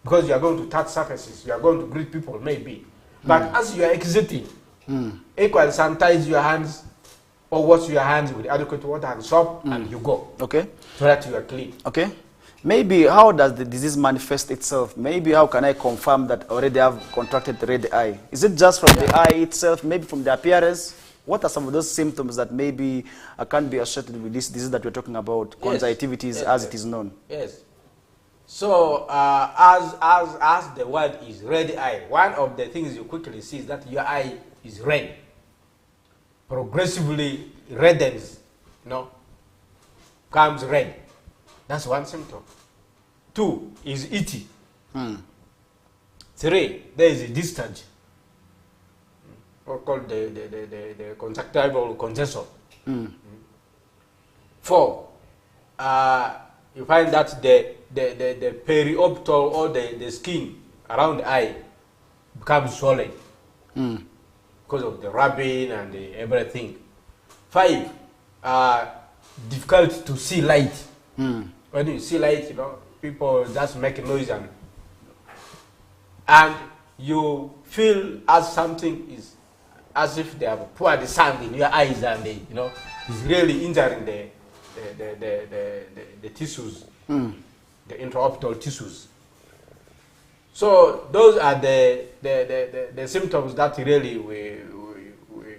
because you are going to touch surfaces, you are going to greet people maybe. But as you are exiting, equally sanitize your hands or wash your hands with adequate water and soap and you go. Okay. So that you are clean. Okay. Maybe how does the disease manifest itself? Maybe how can I confirm that I already have contracted red eye? Is it just from the eye itself, maybe from the appearance? What are some of those symptoms that maybe can be associated with this disease that we're talking about, conjunctivitis as it is known? Yes. So as the word is red eye, one of the things you quickly see is that your eye is red, progressively reddens, comes red. That's one symptom. 2 is itchy. 3, there is a discharge, called the conjunctival congestion. 4, you find that the periorbital or the skin around the eye becomes swollen because of the rubbing and everything. 5, difficult to see light. When you see light, people just make noise and you feel as something is, as if they have poured sand in your eyes and it's really injuring the tissues, the intraorbital tissues. So those are the symptoms that really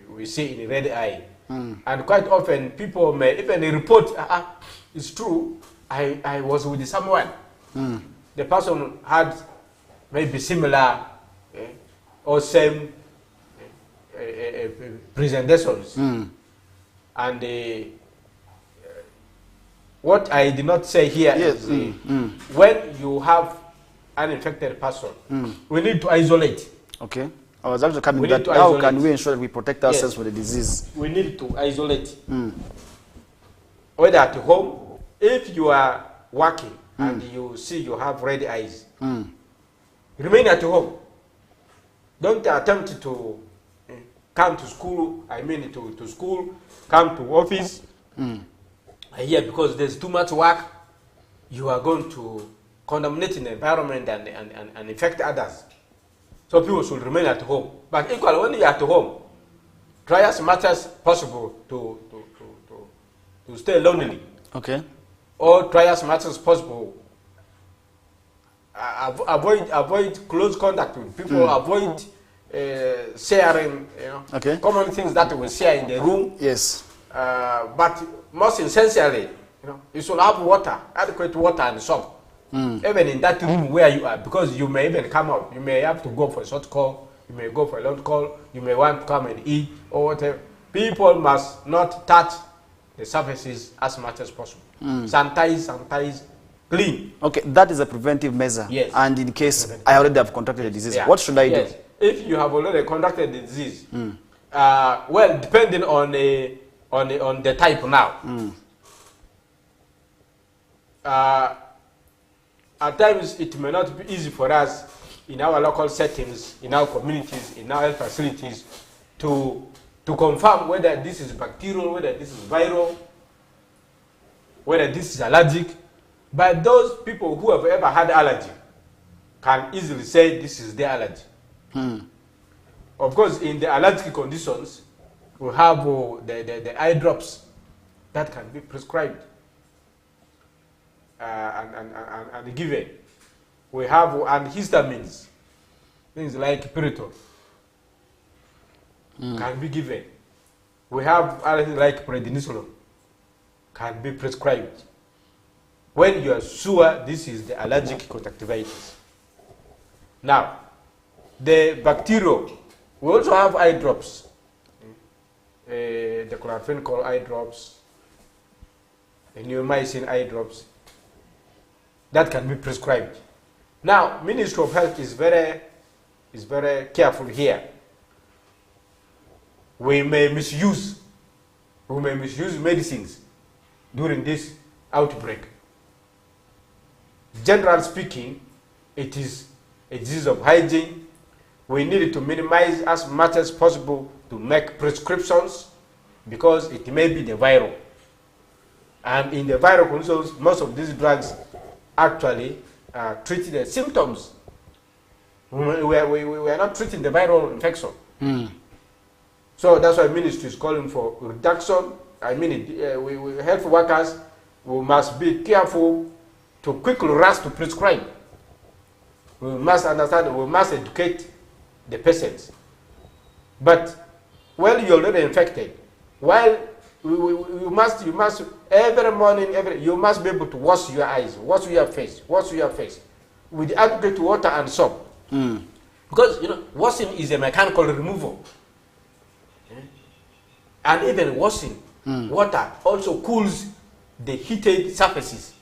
we see in red eye. And quite often people may even report, it's true, I was with someone. The person had maybe similar or same presentations. And what I did not say here is when you have an infected person, we need to isolate. Okay. I was actually coming to that. How can we ensure that we protect ourselves from the disease? We need to isolate. Whether at home, if you are working and you see you have red eyes, remain at home. Don't attempt to come to school, to school, come to office. Here, because there's too much work, you are going to contaminate the environment and infect others. So people should remain at home. But equally, when you're at home, try as much as possible to stay lonely. Okay. Or try as much as possible. Avoid close contact with people. Avoid sharing, common things that we share in the room. Yes. But most essentially, you should have water, adequate water and soap. Even in that room where you are, because you may even come out. You may have to go for a short call. You may go for a long call. You may want to come and eat or whatever. People must not touch the surfaces as much as possible. Sanitize, clean. Okay, that is a preventive measure. Yes. And in case I already have contracted the disease, what should I do? If you have already contracted the disease, well, depending on the type now. At times, it may not be easy for us in our local settings, in our communities, in our health facilities, to confirm whether this is bacterial, whether this is viral, whether this is allergic. But those people who have ever had allergy can easily say this is their allergy. Of course, in the allergic conditions, we have the eye drops that can be prescribed and given. We have antihistamines, things like Piriton, can be given. We have other things like prednisolone, can be prescribed when you are sure this is the allergic conjunctivitis. Now, the bacterial, we also have eye drops, the chloramphenicol eye drops, the neomycin eye drops, that can be prescribed. Now, Ministry of Health is very careful here. We may misuse medicines during this outbreak. Generally speaking, it is a disease of hygiene. We need to minimize as much as possible to make prescriptions because it may be the viral. And in the viral conditions, most of these drugs actually treat the symptoms. We are not treating the viral infection. So that's why ministry is calling for reduction. I mean, we health workers, we must be careful to quickly rush to prescribe. We must understand, we must educate the patients. But while you're already infected, while you must every morning, you must be able to wash your eyes, wash your face with adequate water and soap. Because washing is a mechanical removal. And even washing water also cools the heated surfaces.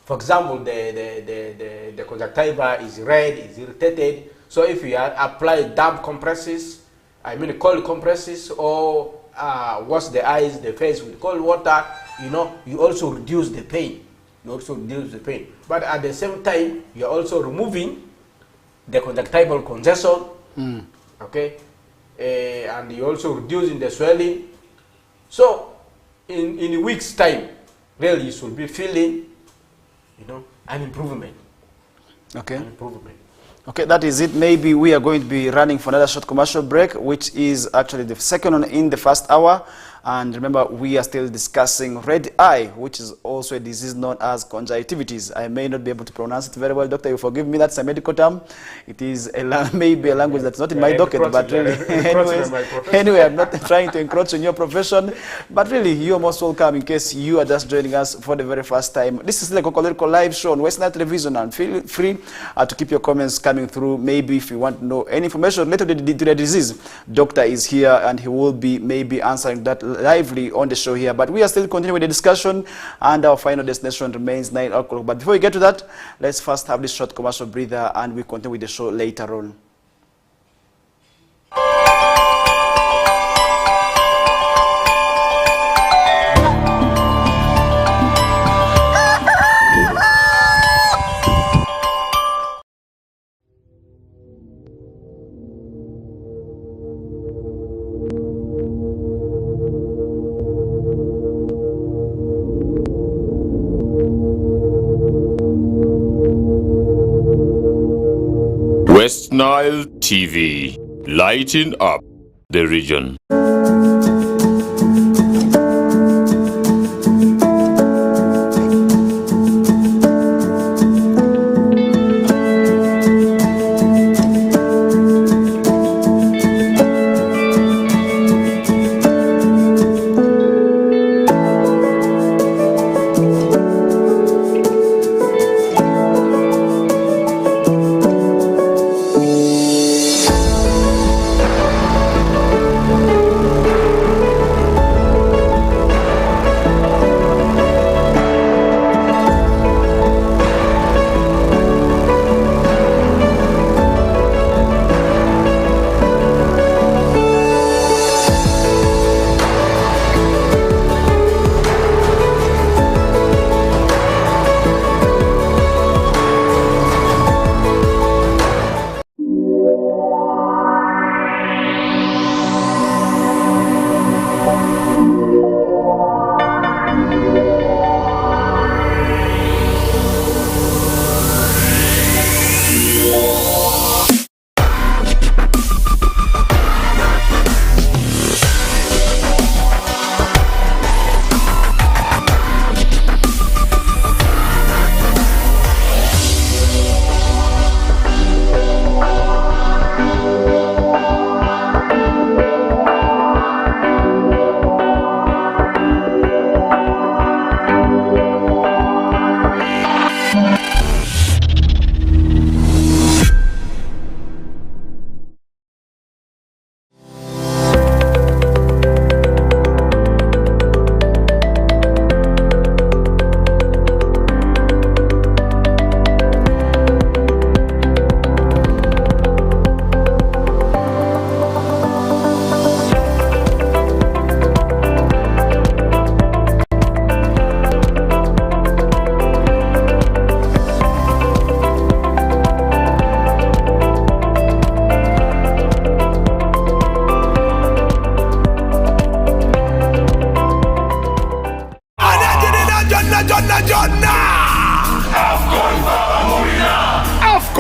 For example, the conjunctiva is red, is irritated. So if you apply damp compresses, I mean cold compresses, or wash the eyes, the face with cold water, you also reduce the pain. But at the same time, you're also removing the conjunctival congestion, okay? And you're also reducing the swelling. So in a week's time, really you should be feeling, an improvement. Okay. An improvement. Okay, that is it. Maybe we are going to be running for another short commercial break, which is actually the second one in the first hour. And remember, we are still discussing red eye, which is also a disease known as conjunctivitis. I may not be able to pronounce it very well, doctor. You forgive me, that's a medical term. It is maybe a language that's not in my docket, but really, anyway, I'm not trying to encroach on your profession. But really, you are most welcome in case you are just joining us for the very first time. This is the Kokoliriko live show on West Nile Television, and feel free to keep your comments coming through. Maybe if you want to know any information related to the disease, doctor is here and he will be maybe answering that lively on the show here. But we are still continuing with the discussion, and our final destination remains 9 o'clock. But before we get to that, let's first have this short commercial breather, and we continue with the show later on. West Nile TV, lighting up the region.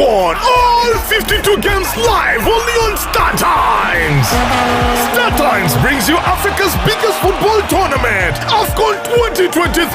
AFCON. All 52 games live only on Star Times. Star Times brings you Africa's biggest football tournament, AFCON 2023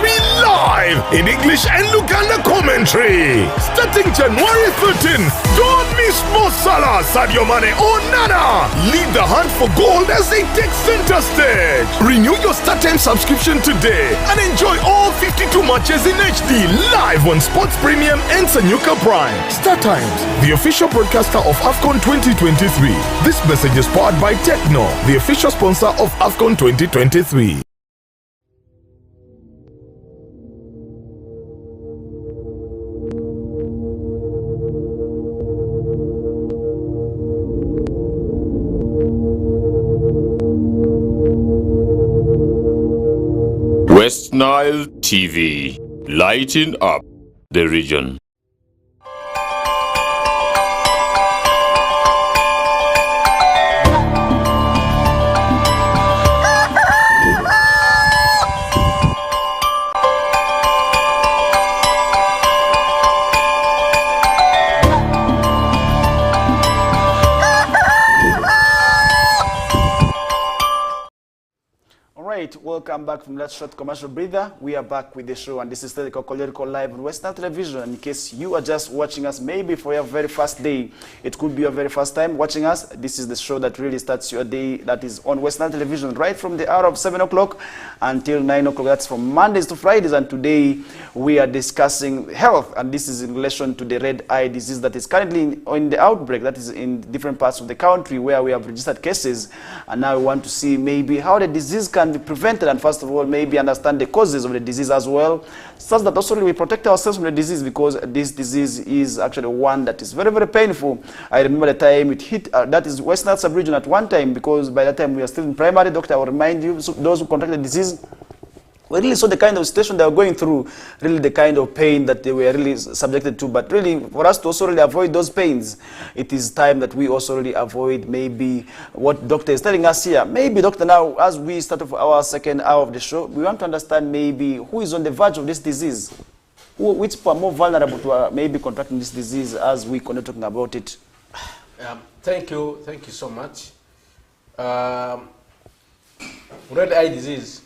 live in English and Luganda commentary. Starting January 13, don't miss Mo Salah, Sadio Mane or Nana. Lead the hunt for gold as they take center stage. Renew your Star Times subscription today and enjoy all 52 matches in HD live on Sports Premium and Sanyuka Prime. Star Times, the official broadcaster of AFCON 2023. This message is powered by Techno, the official sponsor of AFCON 2023. West Nile TV, lighting up the region. Welcome back from that short commercial breather. We are back with the show, and this is still Kokoliriko live on Western Television. And in case you are just watching us, maybe for your very first day, it could be your very first time watching us. This is the show that really starts your day, that is on Western Television, right from the hour of 7 o'clock until 9 o'clock. That's from Mondays to Fridays. And today we are discussing health, and this is in relation to the red eye disease that is currently in the outbreak, that is in different parts of the country where we have registered cases. And now we want to see maybe how the disease can be prevented, and first of all, maybe understand the causes of the disease as well, such that also we protect ourselves from the disease, because this disease is actually one that is very, very painful. I remember the time it hit, that is West Nile sub-region at one time, because by that time we are still in primary. Doctor, I will remind you, so those who contracted the disease, we really saw the kind of situation they were going through, really the kind of pain that they were really subjected to. But really, for us to also really avoid those pains, it is time that we also really avoid maybe what doctor is telling us here. Maybe, doctor, now as we start off our second hour of the show, we want to understand maybe who is on the verge of this disease, which people are more vulnerable to maybe contracting this disease as we continue talking about it. Thank you so much. Red eye disease.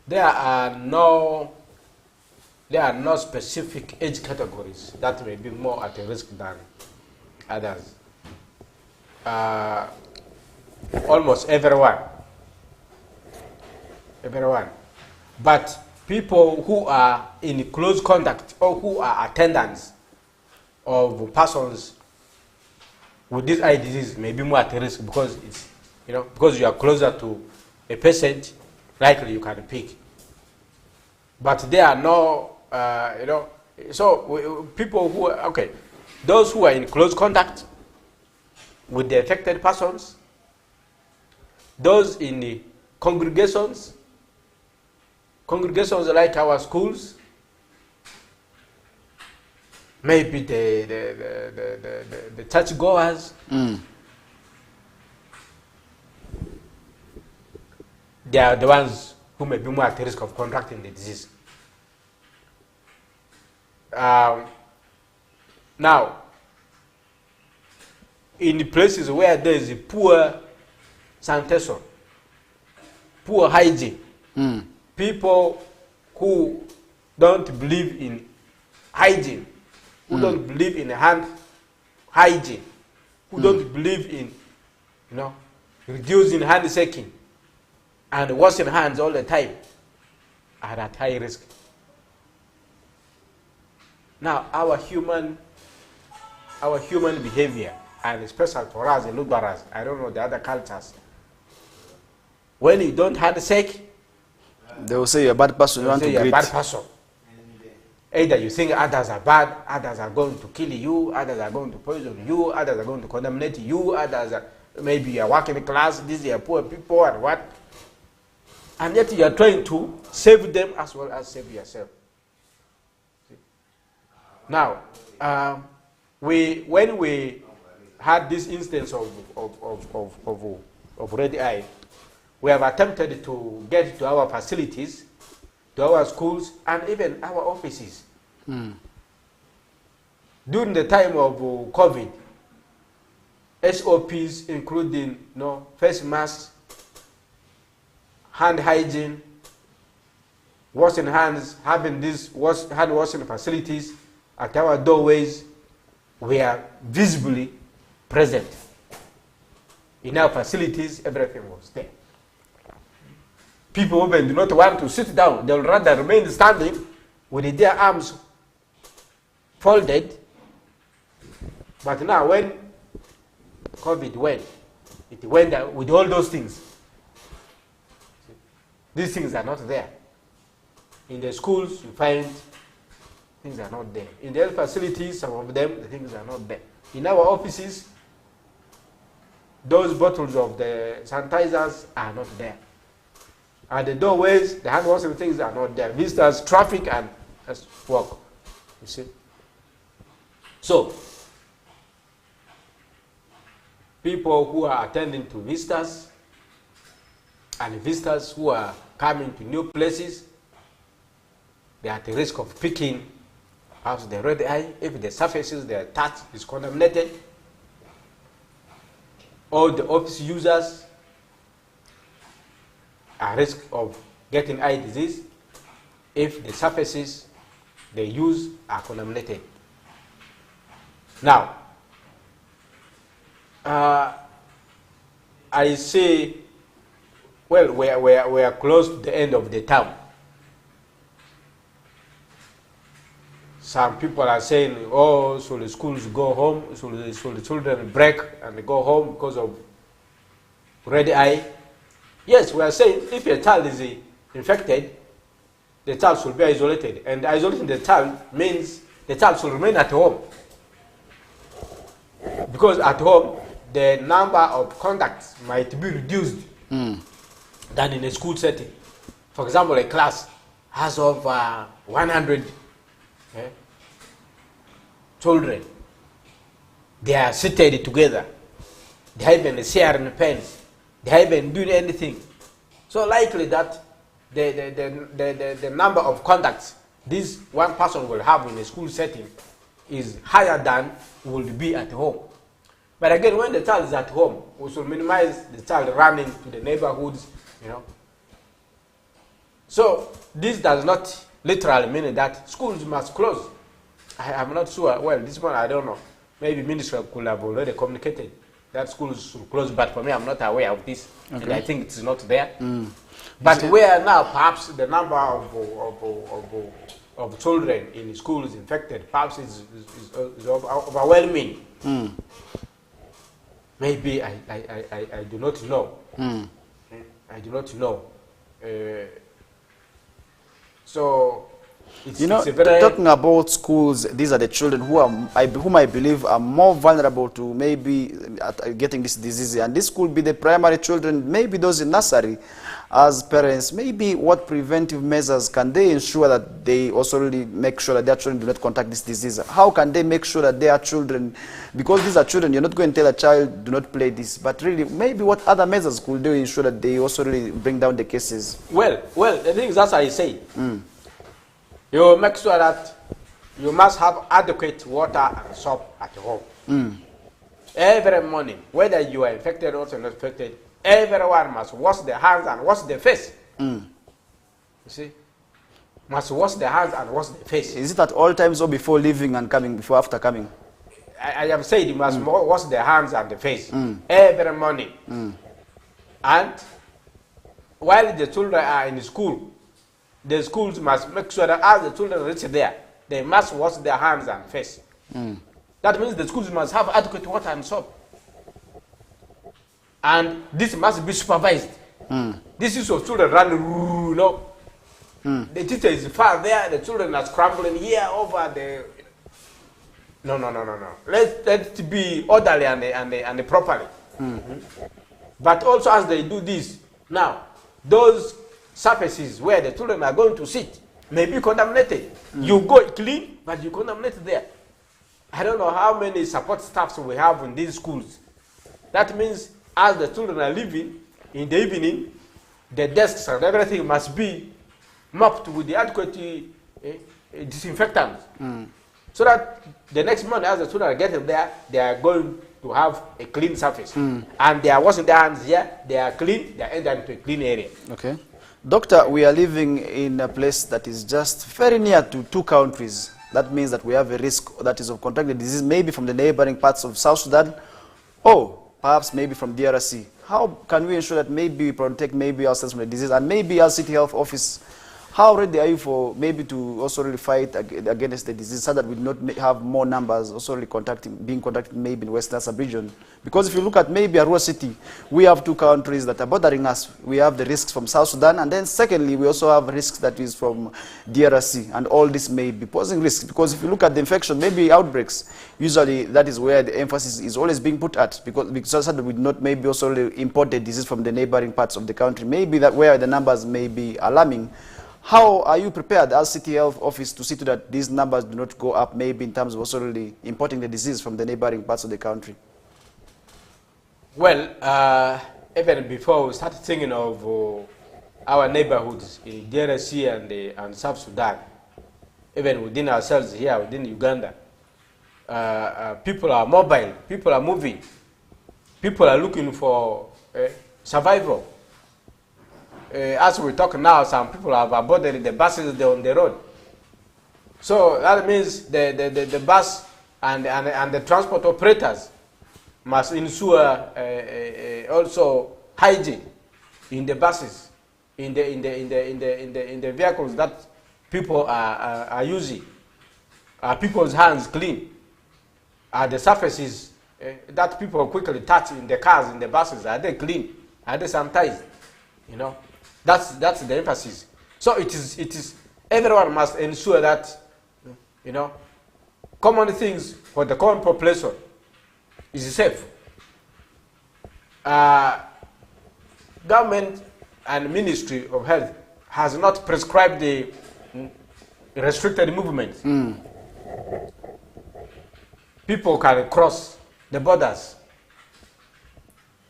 There are no specific age categories that may be more at risk than others. Almost everyone. But people who are in close contact or who are attendants of persons with this eye disease may be more at risk, because it's, because you are closer to a patient, likely you can pick. But there are no, so people who are, those who are in close contact with the affected persons, those in the congregations like our schools, maybe the churchgoers, they are the ones who may be more at risk of contracting the disease. Now, in places where there is a poor sanitation, poor hygiene, people who don't believe in hygiene, who don't believe in hand hygiene, who don't believe in, reducing hand shaking and washing hands all the time, are at high risk. Now, our human behavior, and especially for us, the Lubaras, I don't know the other cultures, when you don't handshake, they will say you're a bad person. You want to greet. Bad person. Either you think others are bad, others are going to kill you, others are going to poison you, others are going to condemnate you, others are, maybe you are working class, these are poor people and what. And yet you are trying to save them as well as save yourself. Now, when we had this instance of red eye, we have attempted to get to our facilities, to our schools, and even our offices. during the time of COVID, SOPs including face masks, hand hygiene, washing hands, having these hand washing facilities at our doorways were visibly present. In our facilities, everything was there. People even do not want to sit down. They will rather remain standing with their arms folded. But now when COVID went, it went down with all those things. These things are not there. In the schools, you find things are not there. In the health facilities, some of them, the things are not there. In our offices, those bottles of the sanitizers are not there. At the doorways, the hand washing things are not there. Visitors, traffic, and walk. You see? So, people who are attending to visitors and visitors who are coming to new places, they are at the risk of picking out the red eye if the surfaces they touch is contaminated. All the office users are at risk of getting eye disease if the surfaces they use are contaminated. Now, I say, well, we are close to the end of the term. Some people are saying, oh, so the schools go home, so the children break and they go home because of red eye. Yes, we are saying if a child is infected, the child should be isolated. And isolating the child means the child should remain at home. Because at home, the number of contacts might be reduced than in a school setting. For example, a class has over 100 children. They are seated together. They haven't sharing pens. They haven't doing anything. So likely that the number of contacts this one person will have in a school setting is higher than will be at home. But again, when the child is at home, we should minimize the child running to the neighborhoods, So this does not literally mean that schools must close. I am not sure. Well, this one I don't know. Maybe ministry could have already communicated that schools should close, but for me, I'm not aware of this, and I think it's not there. But where now perhaps the number of children in schools infected perhaps is overwhelming. Maybe I do not know. I do not know. So it's a very talking about schools, these are the children whom I believe are more vulnerable to maybe getting this disease, and this could be the primary children, maybe those in nursery. As parents, maybe what preventive measures can they ensure that they also really make sure that their children do not contact this disease? How can they make sure that their children, because these are children, you're not going to tell a child do not play this, but really maybe what other measures could they ensure that they also really bring down the cases? Well, the thing is, as I say, you make sure that you must have adequate water and soap at home. Every morning, whether you are infected or not infected, everyone must wash their hands and wash their face. You see? Must wash their hands and wash their face. Is it at all times or before leaving and coming, before after coming? I have said you must wash their hands and the face every morning. And while the children are in school, the schools must make sure that as the children reach there, they must wash their hands and face. That means the schools must have adequate water and soap. And this must be supervised. This is of children running, The teacher is far there, the children are scrambling here over the... No. Let it be orderly and properly. But also as they do this, now, those surfaces where the children are going to sit may be contaminated. You go clean, but you contaminate there. I don't know how many support staffs we have in these schools. That means as the children are leaving in the evening, the desks and everything must be mopped with the adequate disinfectant. so that the next morning as the children are getting there, they are going to have a clean surface. And they are washing their hands here, they are clean, they are entering into a clean area. Okay. Doctor, we are living in a place that is just very near to 2 countries. That means that we have a risk that is of contracting the disease, maybe from the neighboring parts of South Sudan, or perhaps maybe from DRC. How can we ensure that maybe we protect maybe ourselves from the disease, and maybe our city health office, how ready are you for maybe to also really fight against the disease so that we do not have more numbers also really being contacted maybe in Western sub-region? Because if you look at maybe Arua city, we have 2 countries that are bordering us. We have the risks from South Sudan, and then secondly, we also have risks that is from DRC, and all this may be posing risks. Because if you look at the infection, maybe outbreaks, usually that is where the emphasis is always being put at, because so that we do not maybe also really import the disease from the neighboring parts of the country. Maybe that where the numbers may be alarming. How are you prepared as City Health Office to see to that these numbers do not go up, maybe in terms of also really importing the disease from the neighboring parts of the country? Well, even before we started thinking of our neighborhoods in DRC and South Sudan, even within ourselves here, within Uganda, people are mobile, people are moving, people are looking for survival. As we talk now, some people have abandoned the buses on the road. So that means the bus and the transport operators must ensure also hygiene in the buses, in the vehicles that people are using. Are people's hands clean? Are the surfaces that people quickly touch in the cars, in the buses, are they clean? Are they sanitized? You know. That's the emphasis. So it is everyone must ensure that, you know, common things for the common population is safe. Government and Ministry of Health has not prescribed the restricted movement. People can cross the borders.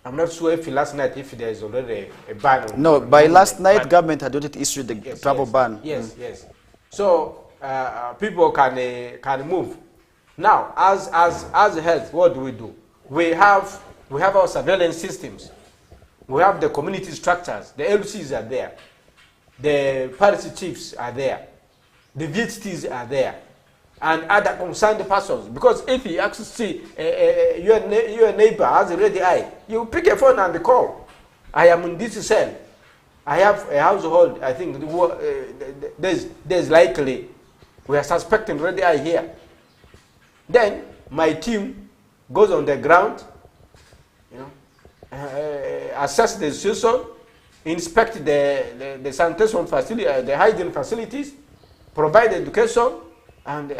I'm not sure if last night if there is already a ban. No, by last night, government had already issued the travel ban. Yes, yes. So people can move. Now, as health, what do? We have our surveillance systems. We have the community structures. The LCs are there. The parish chiefs are there. The VHTs are there. And other concerned persons. Because if you actually see your neighbor has a red eye, you pick a phone and call. I am in this cell. I have a household. I think there's likely we are suspecting red eye here. Then my team goes on the ground, you know, assess the situation, inspect the sanitation facility, the hygiene facilities, provide education. And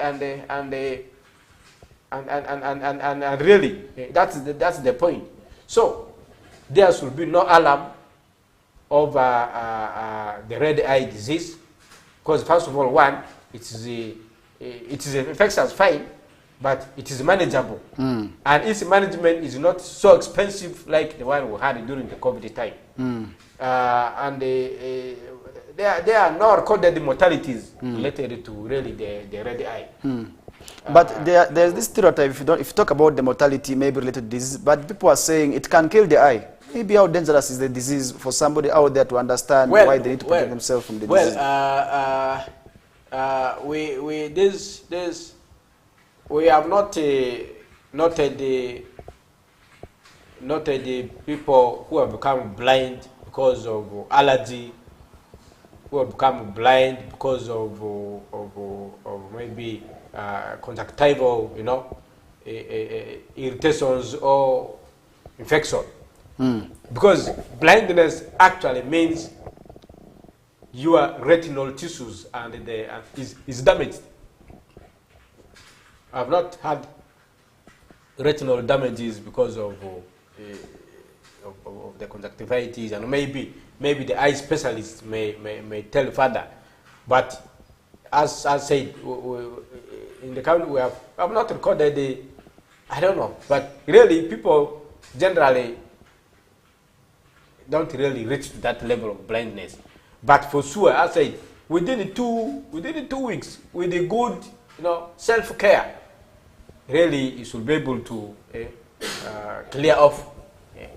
really, that's the point. So there should be no alarm of the red eye disease, because first of all, one, it is infectious, fine, but it is manageable, and its management is not so expensive like the one we had during the COVID time, and there are no recorded mortalities related to really the red eye. But there's this stereotype, if you talk about the mortality maybe related to disease, but people are saying it can kill the eye. Maybe how dangerous is the disease for somebody out there to understand why they need to protect themselves from the disease? We have not noted the people who have become blind because of allergy, who have become blind because of maybe conjunctival, you know, irritations or infection. Because blindness actually means your retinal tissues and is damaged. I've not had retinal damages because of the conjunctivitis, and maybe the eye specialist may tell further. But as I said, in the country we have not recorded I don't know, but really people generally don't really reach to that level of blindness. But for sure, as I said, within 2 weeks, with a good self-care. Really, you should be able to clear off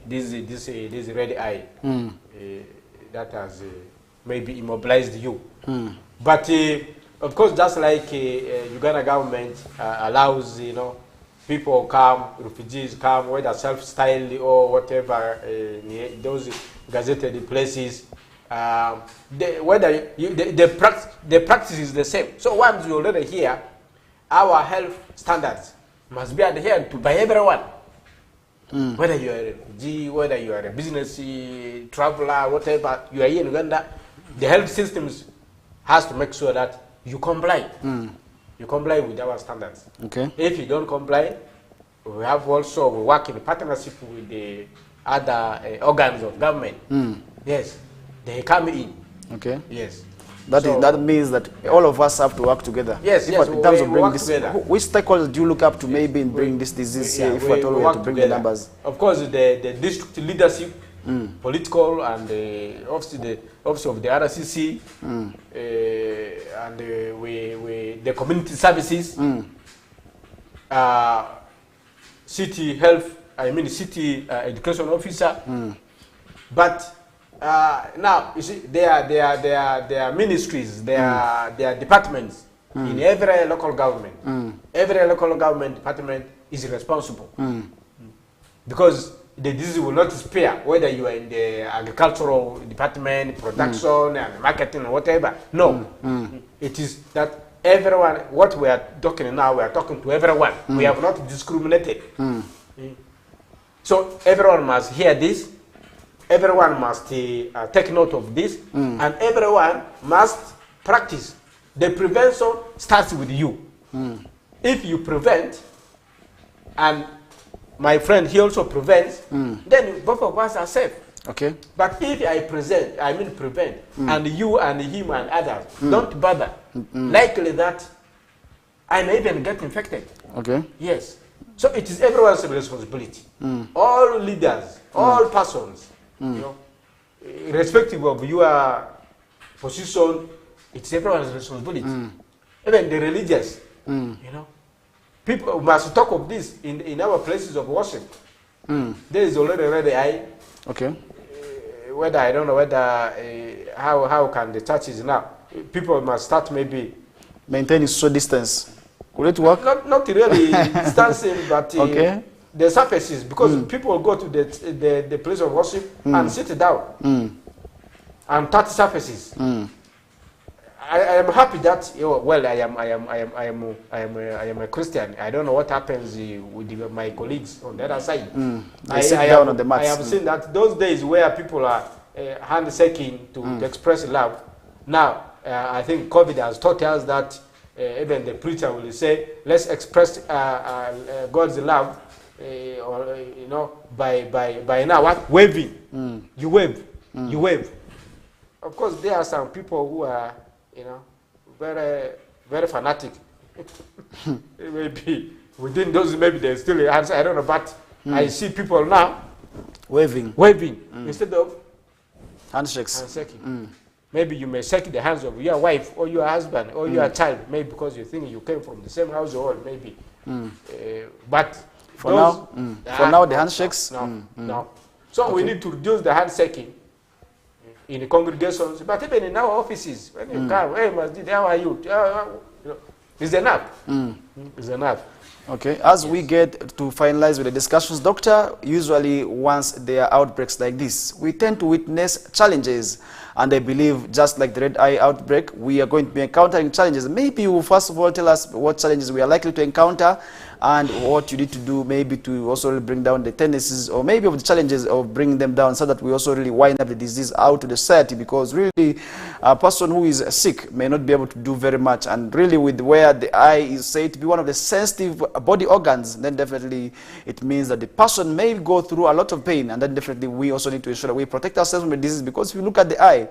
this red eye that has maybe immobilized you. But of course, just like Uganda government allows, people come, refugees come, whether self-styled or whatever, those gazetted places, the practice is the same. So once you already hear, our health standards must be adhered to by everyone. Whether you are a refugee, whether you are a business traveler, whatever, you are here in Uganda, the health systems has to make sure that you comply. You comply with our standards. Okay. If you don't comply, we work in partnership with the other organs of government. Yes, they come in. Okay. Yes. That means that all of us have to work together. Yes, yes. In terms of bringing this, together. Which stakeholders do you look up to maybe in bringing this disease here, if at all we have to bring the numbers? Of course, the district leadership, political, and the office of the RCC, and the community services, city health, city education officer. But now, you see, there are ministries, there are departments in every local government. Every local government department is responsible. Because the disease will not spare, whether you are in the agricultural department, production, and marketing, or whatever. No. It is that everyone, what we are talking now, we are talking to everyone. We have not discriminated. So everyone must hear this. Everyone must take note of this, and everyone must practice. The prevention starts with you. If you prevent, and my friend, he also prevents, then both of us are safe. Okay. But if I prevent, and you and him and others don't bother, likely that I may even get infected. Okay. Yes. So it is everyone's responsibility. All leaders, all persons, irrespective of your position, it's everyone's responsibility. Even the religious, people must talk of this in our places of worship. There is already red eye. Okay. Whether I don't know whether how can the churches now? People must start maybe maintaining social distance. Will it work? Not really distancing, but okay. The surfaces, because people go to the place of worship and sit down and touch surfaces. I am happy that I am a Christian. I don't know what happens with my colleagues on the other side. They sit down on the mats. I have seen that those days where people are handshaking to express love. Now I think COVID has taught us that even the preacher will say, let's express God's love. By now what? Waving. You wave. You wave. Of course, there are some people who are, very, very fanatic. Maybe within those, maybe there's still a answer. I don't know, but I see people now waving instead of handshakes. Handshaking. Maybe you may shake the hands of your wife or your husband or your child, maybe because you think you came from the same household, maybe. But for now, the handshakes. No. So we need to reduce the handshaking in the congregations, but even in our offices. When you come, hey, Majid, how are you? It's enough. It's enough. Okay. As we get to finalize with the discussions, Doctor, usually once there are outbreaks like this, we tend to witness challenges. And I believe, just like the red eye outbreak, we are going to be encountering challenges. Maybe you will first of all tell us what challenges we are likely to encounter and what you need to do maybe to also really bring down the tendencies or maybe of the challenges of bringing them down so that we also really wind up the disease out to the society, because really a person who is sick may not be able to do very much. And really with where the eye is said to be one of the sensitive body organs, then definitely it means that the person may go through a lot of pain, and then definitely we also need to ensure that we protect ourselves from the disease, because if you look at the eye,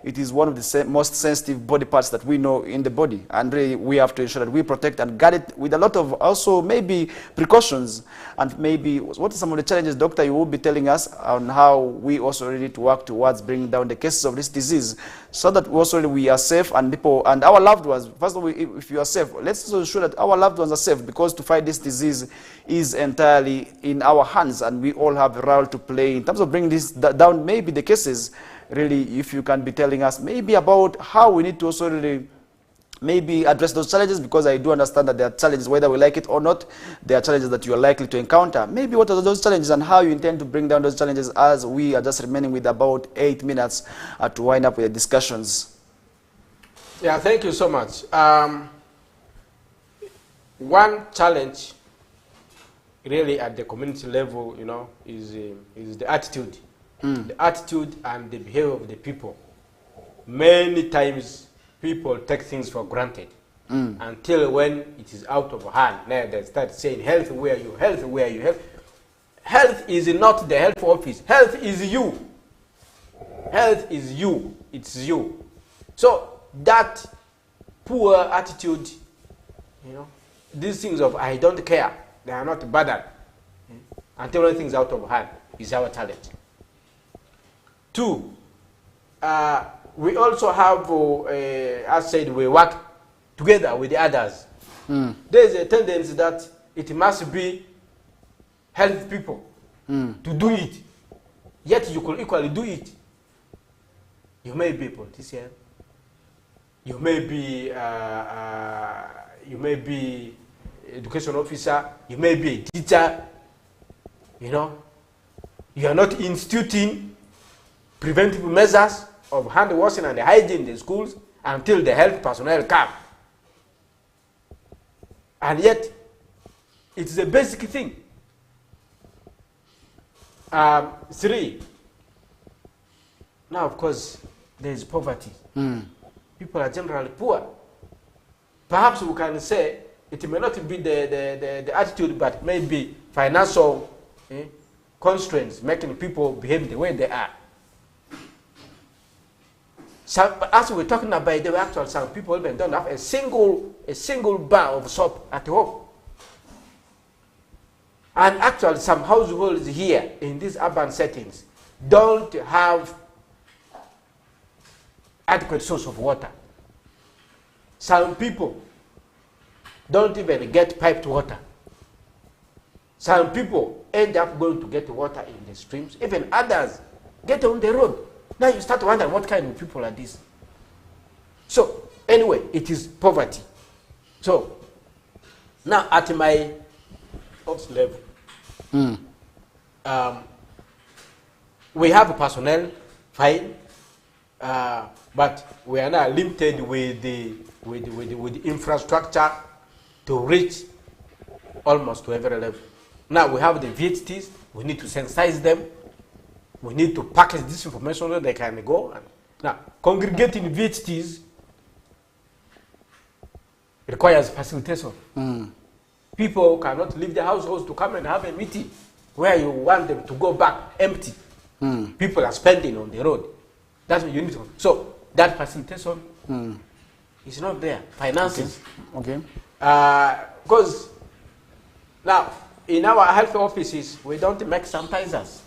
it is one of the most sensitive body parts that we know in the body, and really we have to ensure that we protect and guard it with a lot of also maybe precautions. And maybe what are some of the challenges, Doctor, you will be telling us on how we also need to work towards bringing down the cases of this disease so that that also we are safe and people and our loved ones. First of all, if you are safe, let's also ensure that our loved ones are safe, because to fight this disease is entirely in our hands, and we all have a role to play in terms of bringing this down. Maybe the cases, really, if you can be telling us maybe about how we need to also really maybe address those challenges, because I do understand that there are challenges, whether we like it or not. There are challenges that you are likely to encounter. Maybe what are those challenges and how you intend to bring down those challenges, as we are just remaining with about 8 minutes to wind up with the discussions. Yeah, thank you so much. One challenge really at the community level, is the attitude. The attitude and the behavior of the people. Many times people take things for granted until when it is out of hand. Now they start saying, health, where are you? Health, where are you? Health. Health is not the health office. Health is you. Health is you. It's you. So that poor attitude, these things of I don't care, they are not bothered, until when things out of hand is our challenge. Two, we also have, as said, we work together with the others. There is a tendency that it must be health people to do it, yet you could equally do it. You may be a politician, you may be education officer, you may be a teacher. You are not instituting preventive measures of hand washing and hygiene in the schools until the health personnel come. And yet, it's a basic thing. Three, now of course, there is poverty. People are generally poor. Perhaps we can say it may not be the attitude, but maybe financial constraints making people behave the way they are. As we're talking about, the actual some people even don't have a single bar of soap at home. And actually some households here in these urban settings don't have adequate source of water. Some people don't even get piped water. Some people end up going to get water in the streams. Even others get on the road. Now you start wondering what kind of people are these. So anyway, it is poverty. So now at my office level, we have a personnel fine, but we are now limited with the infrastructure to reach almost to every level. Now we have the VHTs. We need to sensitize them. We need to package this information so they can go. Now, congregating VHTs requires facilitation. People cannot leave their households to come and have a meeting where you want them to go back empty. People are spending on the road. That's what you need to. So that facilitation is not there. Finances. Okay. Because now in our health offices we don't make sanitizers.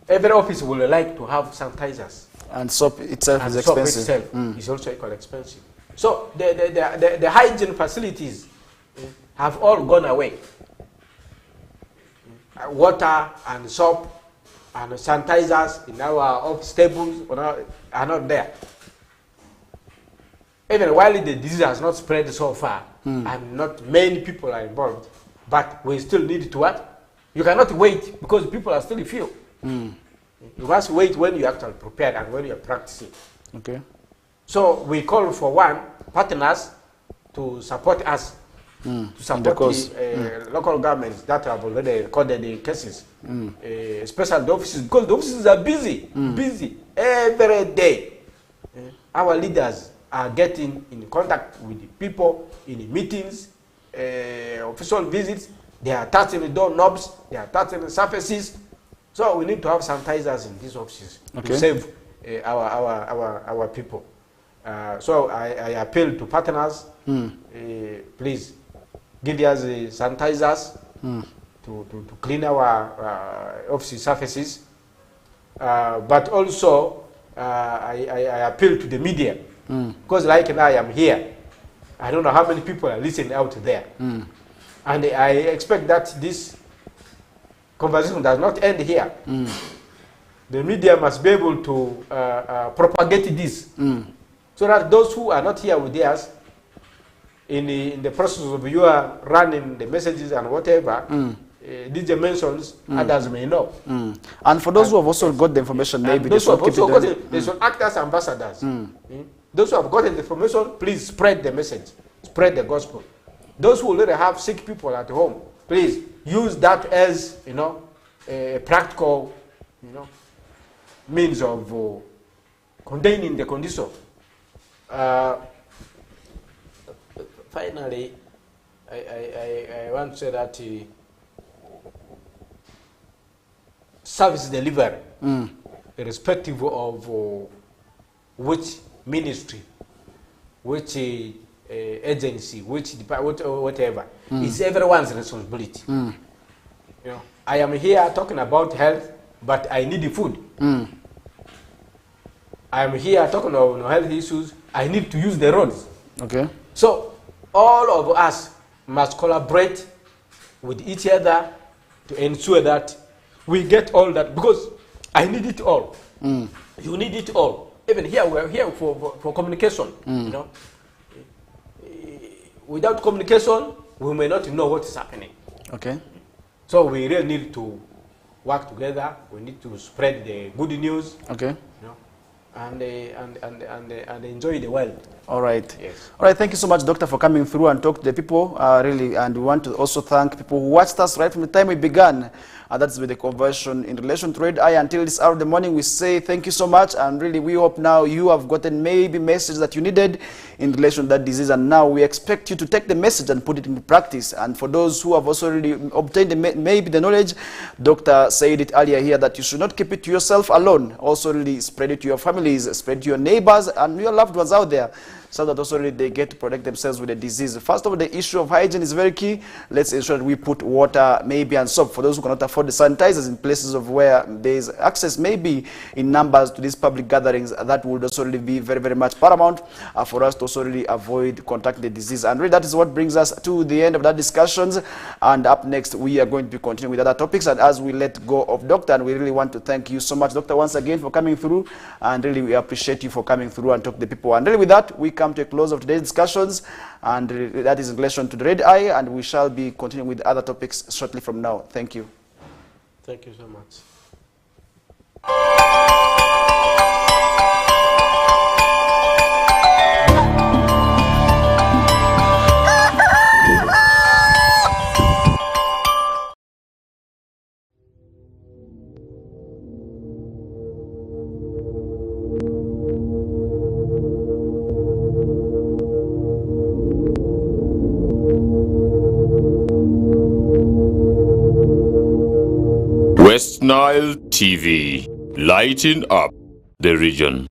Every office will like to have sanitizers. And soap itself and is expensive. Soap itself is also equally expensive. So the hygiene facilities have all gone away. Water and soap and sanitizers in our office tables are not there. Even while the disease has not spread so far, and not many people are involved, but we still need to what? You cannot wait because people are still few. You must wait when you actually prepared and when you are practicing. Okay. So we call for partners to support us, to support the local governments that have already recorded the cases, especially the offices, because the offices are busy every day. Our leaders are getting in contact with the people in meetings, official visits. They are touching the door knobs, they are touching the surfaces. So we need to have sanitizers in these offices to save our people. So I appeal to partners, please give us the sanitizers to clean our office surfaces. but also I appeal to the media, because like I am here. I don't know how many people are listening out there. And I expect that this conversation does not end here. The media must be able to propagate this, so that those who are not here with us, in the process of you are running the messages and whatever, these dimensions, others may know. And for those who have also got the information, maybe they should keep it. They should act as ambassadors. Those who have gotten the information, please spread the message, spread the gospel. Those who already have sick people at home, please use that as a practical, means of containing the condition. Finally, I want to say that service delivery, irrespective of which ministry, which agency, which department, whatever, is everyone's responsibility. I am here talking about health, but I need food. I am here talking about health issues. I need to use the roads. Okay. So all of us must collaborate with each other to ensure that we get all that, because I need it all. You need it all. Even here, we're here for communication. Without communication, we may not know what is happening. Okay. So we really need to work together. We need to spread the good news. Okay. And enjoy the world. All right. Yes. All right. Thank you so much, Doctor, for coming through and talk to the people. Really, and we want to also thank people who watched us right from the time we began. That's with the conversion in relation to Red Eye. Until this hour of the morning, we say thank you so much, and really we hope now you have gotten maybe message that you needed in relation to that disease, and now we expect you to take the message and put it into practice. And for those who have also already obtained maybe the knowledge, Doctor said it earlier here that you should not keep it to yourself alone. Also really spread it to your families, spread it to your neighbors and your loved ones out there, so that also really they get to protect themselves with the disease. First of all, the issue of hygiene is very key. Let's ensure that we put water, maybe, and soap for those who cannot afford the sanitizers in places of where there is access, maybe in numbers to these public gatherings. That would also really be very, very much paramount for us to also really avoid contacting the disease. And really that is what brings us to the end of that discussions. And up next, we are going to be continuing with other topics. And as we let go of Doctor, and we really want to thank you so much, Doctor, once again for coming through. And really we appreciate you for coming through and talk to the people. And really with that, we come to a close of today's discussions, and that is in relation to the Red Eye, and we shall be continuing with other topics shortly from now. Thank you. Thank you so much. West Nile TV, lighting up the region.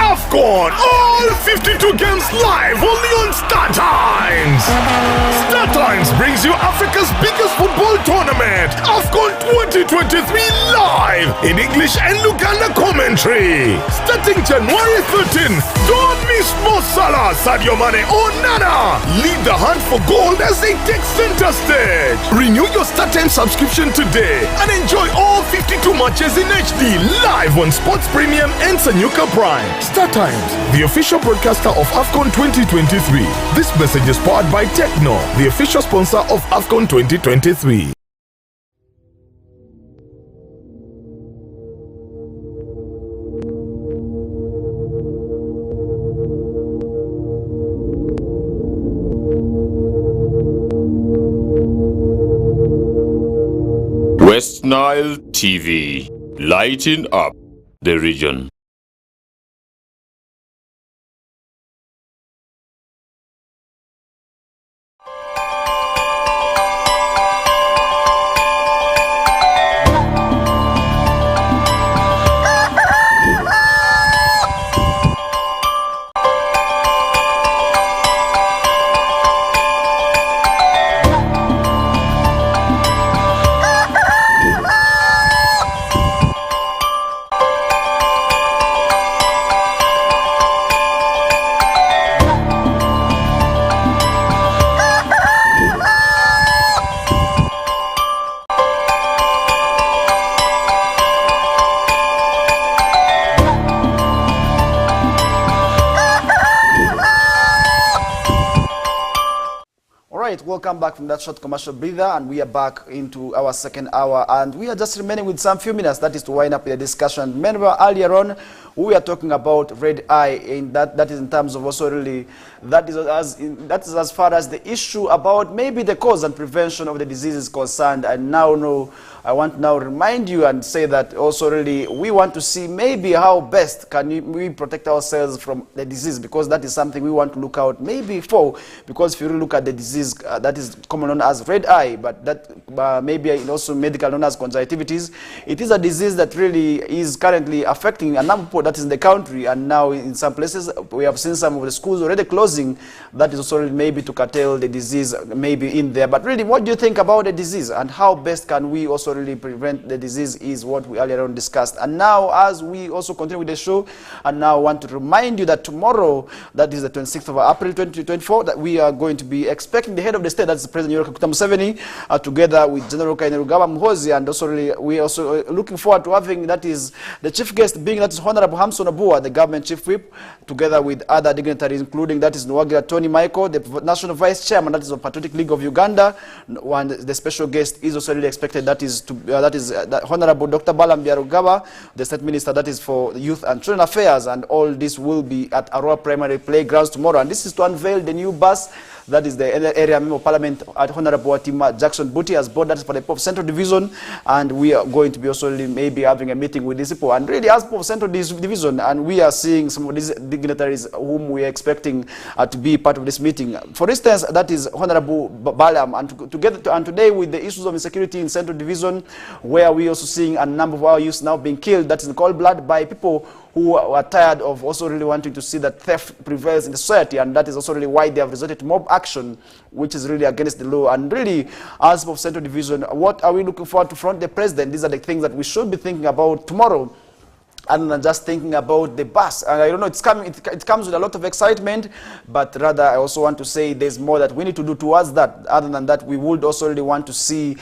AFCON, all 52 games live only on StarTimes. StarTimes brings you Africa's biggest football tournament, AFCON 2023 live in English and Luganda commentary. Starting January 13th, don't miss Mo Salah, Sadio Mane or Nana. Lead the hunt for gold as they take center stage. Renew your StarTimes subscription today and enjoy all 52 matches in HD live on Sports Premium and Sanyuka Prime. StarTimes, the official broadcaster of AFCON 2023. This message is powered by Techno, the official sponsor of AFCON 2023. West Nile TV, lighting up the region. Welcome back from that short commercial breather, and we are back into our second hour, and we are just remaining with some few minutes, that is to wind up the discussion. Remember earlier on we are talking about red eye, in that is in terms of also really that is as far as the issue about maybe the cause and prevention of the disease is concerned. And I want to now remind you and say that also really we want to see maybe how best can we protect ourselves from the disease, because that is something we want to look out maybe for, because if you look at the disease that is commonly known as red eye, but that maybe also medical known as conjunctivitis, it is a disease that really is currently affecting a number of people that is in the country, and now in some places we have seen some of the schools already closing. That is also maybe to curtail the disease maybe in there. But really, what do you think about the disease and how best can we also really prevent the disease is what we earlier on discussed. And now as we also continue with the show, and now I want to remind you that tomorrow, that is the 26th of April 2024, that we are going to be expecting the head of the state, that's the President Yoweri Kaguta Museveni, together with General Kainerugaba Muhoozi, and also really, we are also looking forward to having, that is the chief guest being, that is Honorable Hamson Abua, the government chief whip, together with other dignitaries, including that is Nwagira Tony Michael, the national vice chairman, that is of Patriotic League of Uganda, and the special guest is also really expected, that is Honorable Dr. Balaam Byarugaba, the state minister, that is for youth and children affairs, and all this will be at Aroa Primary Playgrounds tomorrow. And this is to unveil the new bus, that is the area member of parliament at Honorable Watima Jackson Booty has bought, that is for the Central Division, and we are going to be also really maybe having a meeting with these people, and really as for Central Division, and we are seeing some of these dignitaries whom we are expecting to be part of this meeting. For instance, that is Honorable Balaam, and today with the issues of insecurity in Central Division, where we are also seeing a number of our youths now being killed, that is in cold blood, by people who are tired of also really wanting to see that theft prevails in the society, and that is also really why they have resorted to mob action, which is really against the law. And really, as for Central Division, what are we looking forward to front the president? These are the things that we should be thinking about tomorrow, other than just thinking about the bus. And I don't know, it comes with a lot of excitement, but rather I also want to say there's more that we need to do towards that. Other than that, we would also really want to see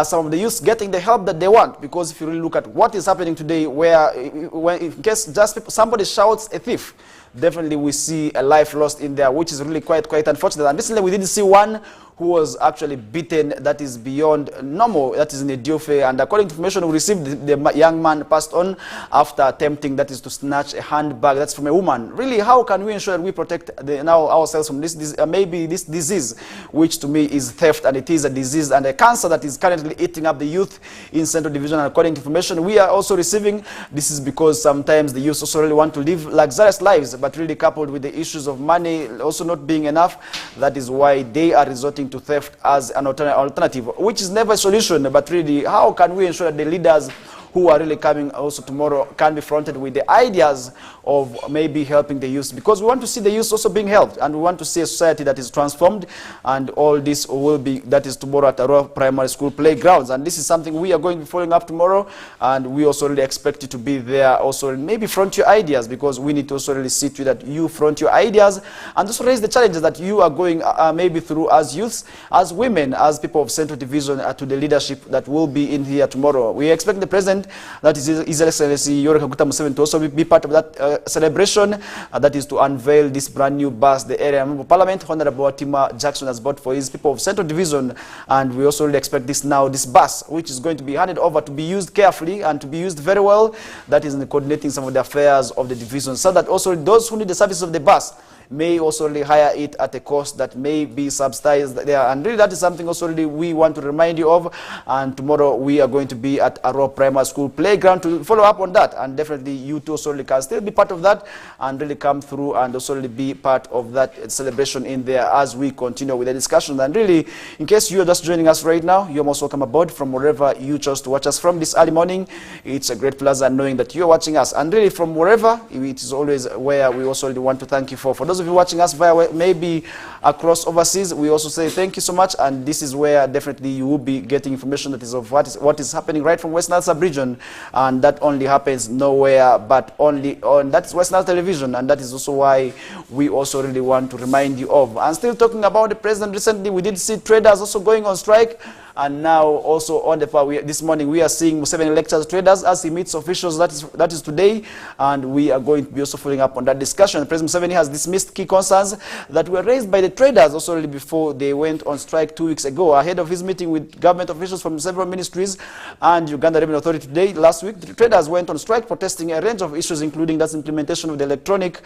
some of the youth getting the help that they want, because if you really look at what is happening today, where in case just somebody shouts a thief, definitely we see a life lost in there, which is really quite unfortunate. And recently we did see one who was actually beaten, that is beyond normal, that is in a Diofe, and according to information we received, the young man passed on after attempting, that is to snatch a handbag, that's from a woman. Really, how can we ensure that we protect ourselves from this maybe this disease, which to me is theft, and it is a disease and a cancer that is currently eating up the youth in Central Division. And according to information we are also receiving, this is because sometimes the youth also really want to live luxurious lives, but really coupled with the issues of money also not being enough, that is why they are resorting to theft as an alternative, which is never a solution. But really, how can we ensure that the leaders who are really coming also tomorrow can be fronted with the ideas of maybe helping the youth, because we want to see the youth also being helped, and we want to see a society that is transformed, and all this will be, that is tomorrow at Aroa Primary School playgrounds. And this is something we are going to be following up tomorrow, and we also really expect you to be there, also maybe front your ideas, because we need to also really see to that you front your ideas and also raise the challenges that you are going maybe through as youths, as women, as people of Central Division, to the leadership that will be in here tomorrow. We expect the President, that is His Excellency Yoweri Kaguta Museveni, to also be part of that celebration, that is to unveil this brand new bus the area member of Parliament, Honorable Watima Jackson, has bought for his people of Central Division. And we also really expect this now, this bus, which is going to be handed over to be used carefully and to be used very well, that is in coordinating some of the affairs of the division, so that also those who need the service of the bus may also really hire it at a cost that may be subsidized there. And really that is something also really we want to remind you of. And tomorrow we are going to be at Aroa Primary School playground to follow up on that. And definitely you too also really can still be part of that and really come through and also really be part of that celebration in there as we continue with the discussion. And really, in case you are just joining us right now, you're most welcome aboard from wherever you chose to watch us from this early morning. It's a great pleasure knowing that you're watching us. And really from wherever, it is always where we also really want to thank you for. For those of you watching us via maybe across overseas, we also say thank you so much. And this is where definitely you will be getting information that is of what is happening right from West Nile sub-region, and that only happens nowhere but only on that's West Nile television. And that is also why we also really want to remind you of. And still talking about the President, recently we did see traders also going on strike. And now also on the this morning we are seeing Museveni lectures traders as he meets officials. That is today, and we are going to be also following up on that discussion. President Museveni has dismissed key concerns that were raised by the traders also really before they went on strike 2 weeks ago. Ahead of his meeting with government officials from several ministries and Uganda Revenue Authority today, last week, the traders went on strike protesting a range of issues, including that implementation of the electronic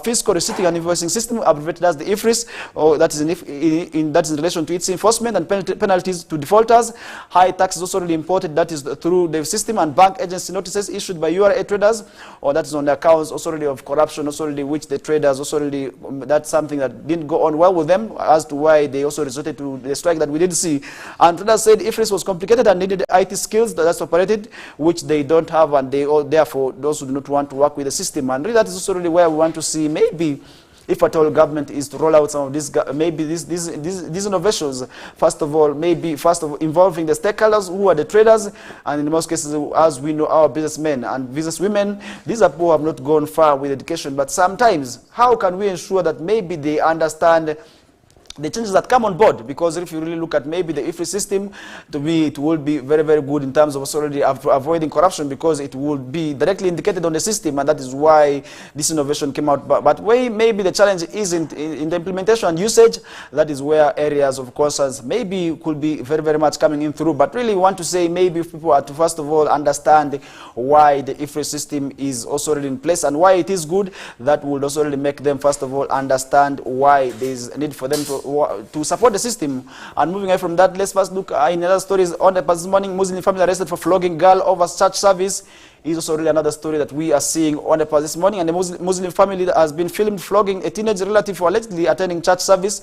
fiscal receipting and invoicing system, abbreviated as the IFRIS, or that is in relation to its enforcement and penalties to defaulters. High tax is also really imported, that is through the system, and bank agency notices issued by URA traders, or that is on the accounts also really of corruption, also really which the traders also really, that's something that didn't go on well with them as to why they also resorted to the strike that we did see. And traders said IFRIS was complicated and needed IT skills that's operated, which they don't have, and they all, therefore those who do not want to work with the system. And really that is also really where we want to see maybe, if at all government is to roll out some of these, maybe these innovations, first of all, involving the stakeholders who are the traders, and in most cases, as we know, our businessmen and businesswomen, these are people who have not gone far with education, but sometimes, how can we ensure that maybe they understand the changes that come on board? Because if you really look at maybe the IFRI system, to me it will be very, very good in terms of already avoiding corruption, because it will be directly indicated on the system, and that is why this innovation came out. But where maybe the challenge isn't in the implementation and usage, that is where areas of concerns maybe could be very, very much coming in through. But really want to say maybe if people are to first of all understand why the IFRI system is also really in place and why it is good, that would also really make them first of all understand why there is a need for them to support the system. And moving away from that, let's first look in other stories. On the this morning, Muslim family arrested for flogging girl over church service is also really another story that we are seeing on the this morning. And the Muslim family that has been filmed flogging a teenage relative for allegedly attending church service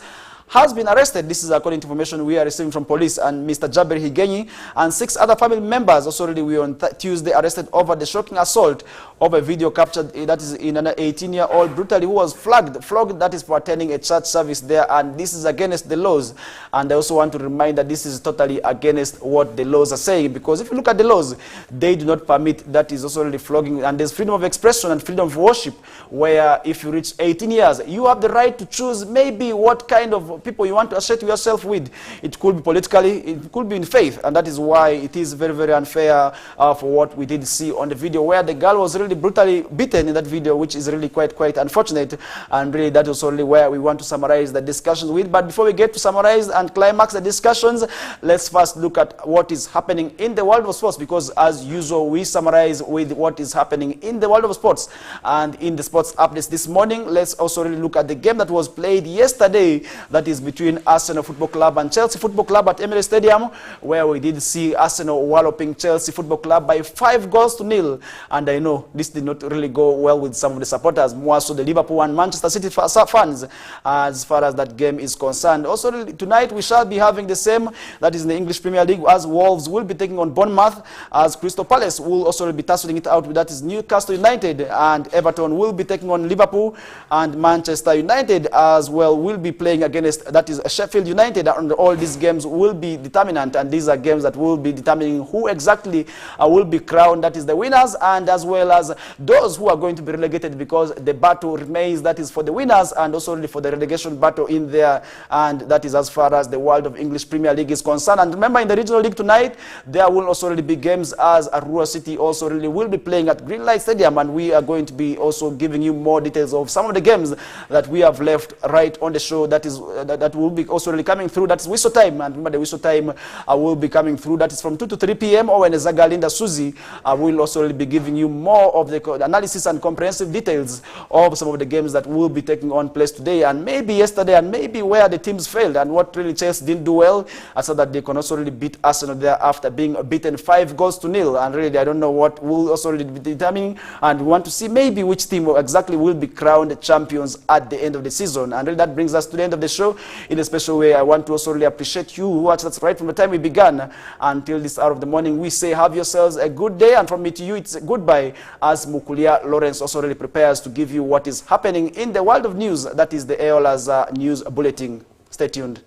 has been arrested. This is according to information we are receiving from police. And Mr. Jabir Higenyi and 6 other family members also already were on Tuesday arrested over the shocking assault of a video captured, that is in an 18-year-old brutally who was flogged, that is for attending a church service there. And this is against the laws. And I also want to remind that this is totally against what the laws are saying, because if you look at the laws, they do not permit, that is also already flogging. And there's freedom of expression and freedom of worship, where if you reach 18 years, you have the right to choose maybe what kind of people you want to associate yourself with. It could be politically, it could be in faith, and that is why it is very, very unfair for what we did see on the video, where the girl was really brutally beaten in that video, which is really quite unfortunate. And really that is only where we want to summarize the discussions with. But before we get to summarize and climax the discussions, let's first look at what is happening in the world of sports, because as usual we summarize with what is happening in the world of sports. And in the sports updates this morning, let's also really look at the game that was played yesterday, that that is between Arsenal Football Club and Chelsea Football Club at Emirates Stadium, where we did see Arsenal walloping Chelsea Football Club by 5-0. And I know this did not really go well with some of the supporters, more so the Liverpool and Manchester City fans, as far as that game is concerned. Also, tonight we shall be having the same, that is in the English Premier League, as Wolves will be taking on Bournemouth, as Crystal Palace will also be tussling it out with, that is Newcastle United, and Everton will be taking on Liverpool, and Manchester United as well will be playing against, that is Sheffield United. And all these games will be determinant, and these are games that will be determining who exactly will be crowned, that is the winners, and as well as those who are going to be relegated, because the battle remains, that is for the winners and also really for the relegation battle in there. And that is as far as the world of English Premier League is concerned. And remember, in the regional league tonight, there will also really be games, as Arua City also really will be playing at Greenlight Stadium, and we are going to be also giving you more details of some of the games that we have left right on the show. That is that will be also really coming through. That is whistle time, and remember the whistle time will be coming through. That is from 2 to 3 p.m. Or when Zagalinda Suzy will also really be giving you more of the analysis and comprehensive details of some of the games that will be taking on place today, and maybe yesterday, and maybe where the teams failed and what really Chelsea didn't do well, so that they can also really beat Arsenal there after being beaten 5-0. And really, I don't know what will also really be determining, and we want to see maybe which team exactly will be crowned champions at the end of the season. And really, that brings us to the end of the show. In a special way, I want to also really appreciate you who watched us right from the time we began until this hour of the morning. We say have yourselves a good day, and from me to you, it's a goodbye, as Mukulia Lawrence also really prepares to give you what is happening in the world of news. That is the Aeola's News Bulletin. Stay tuned.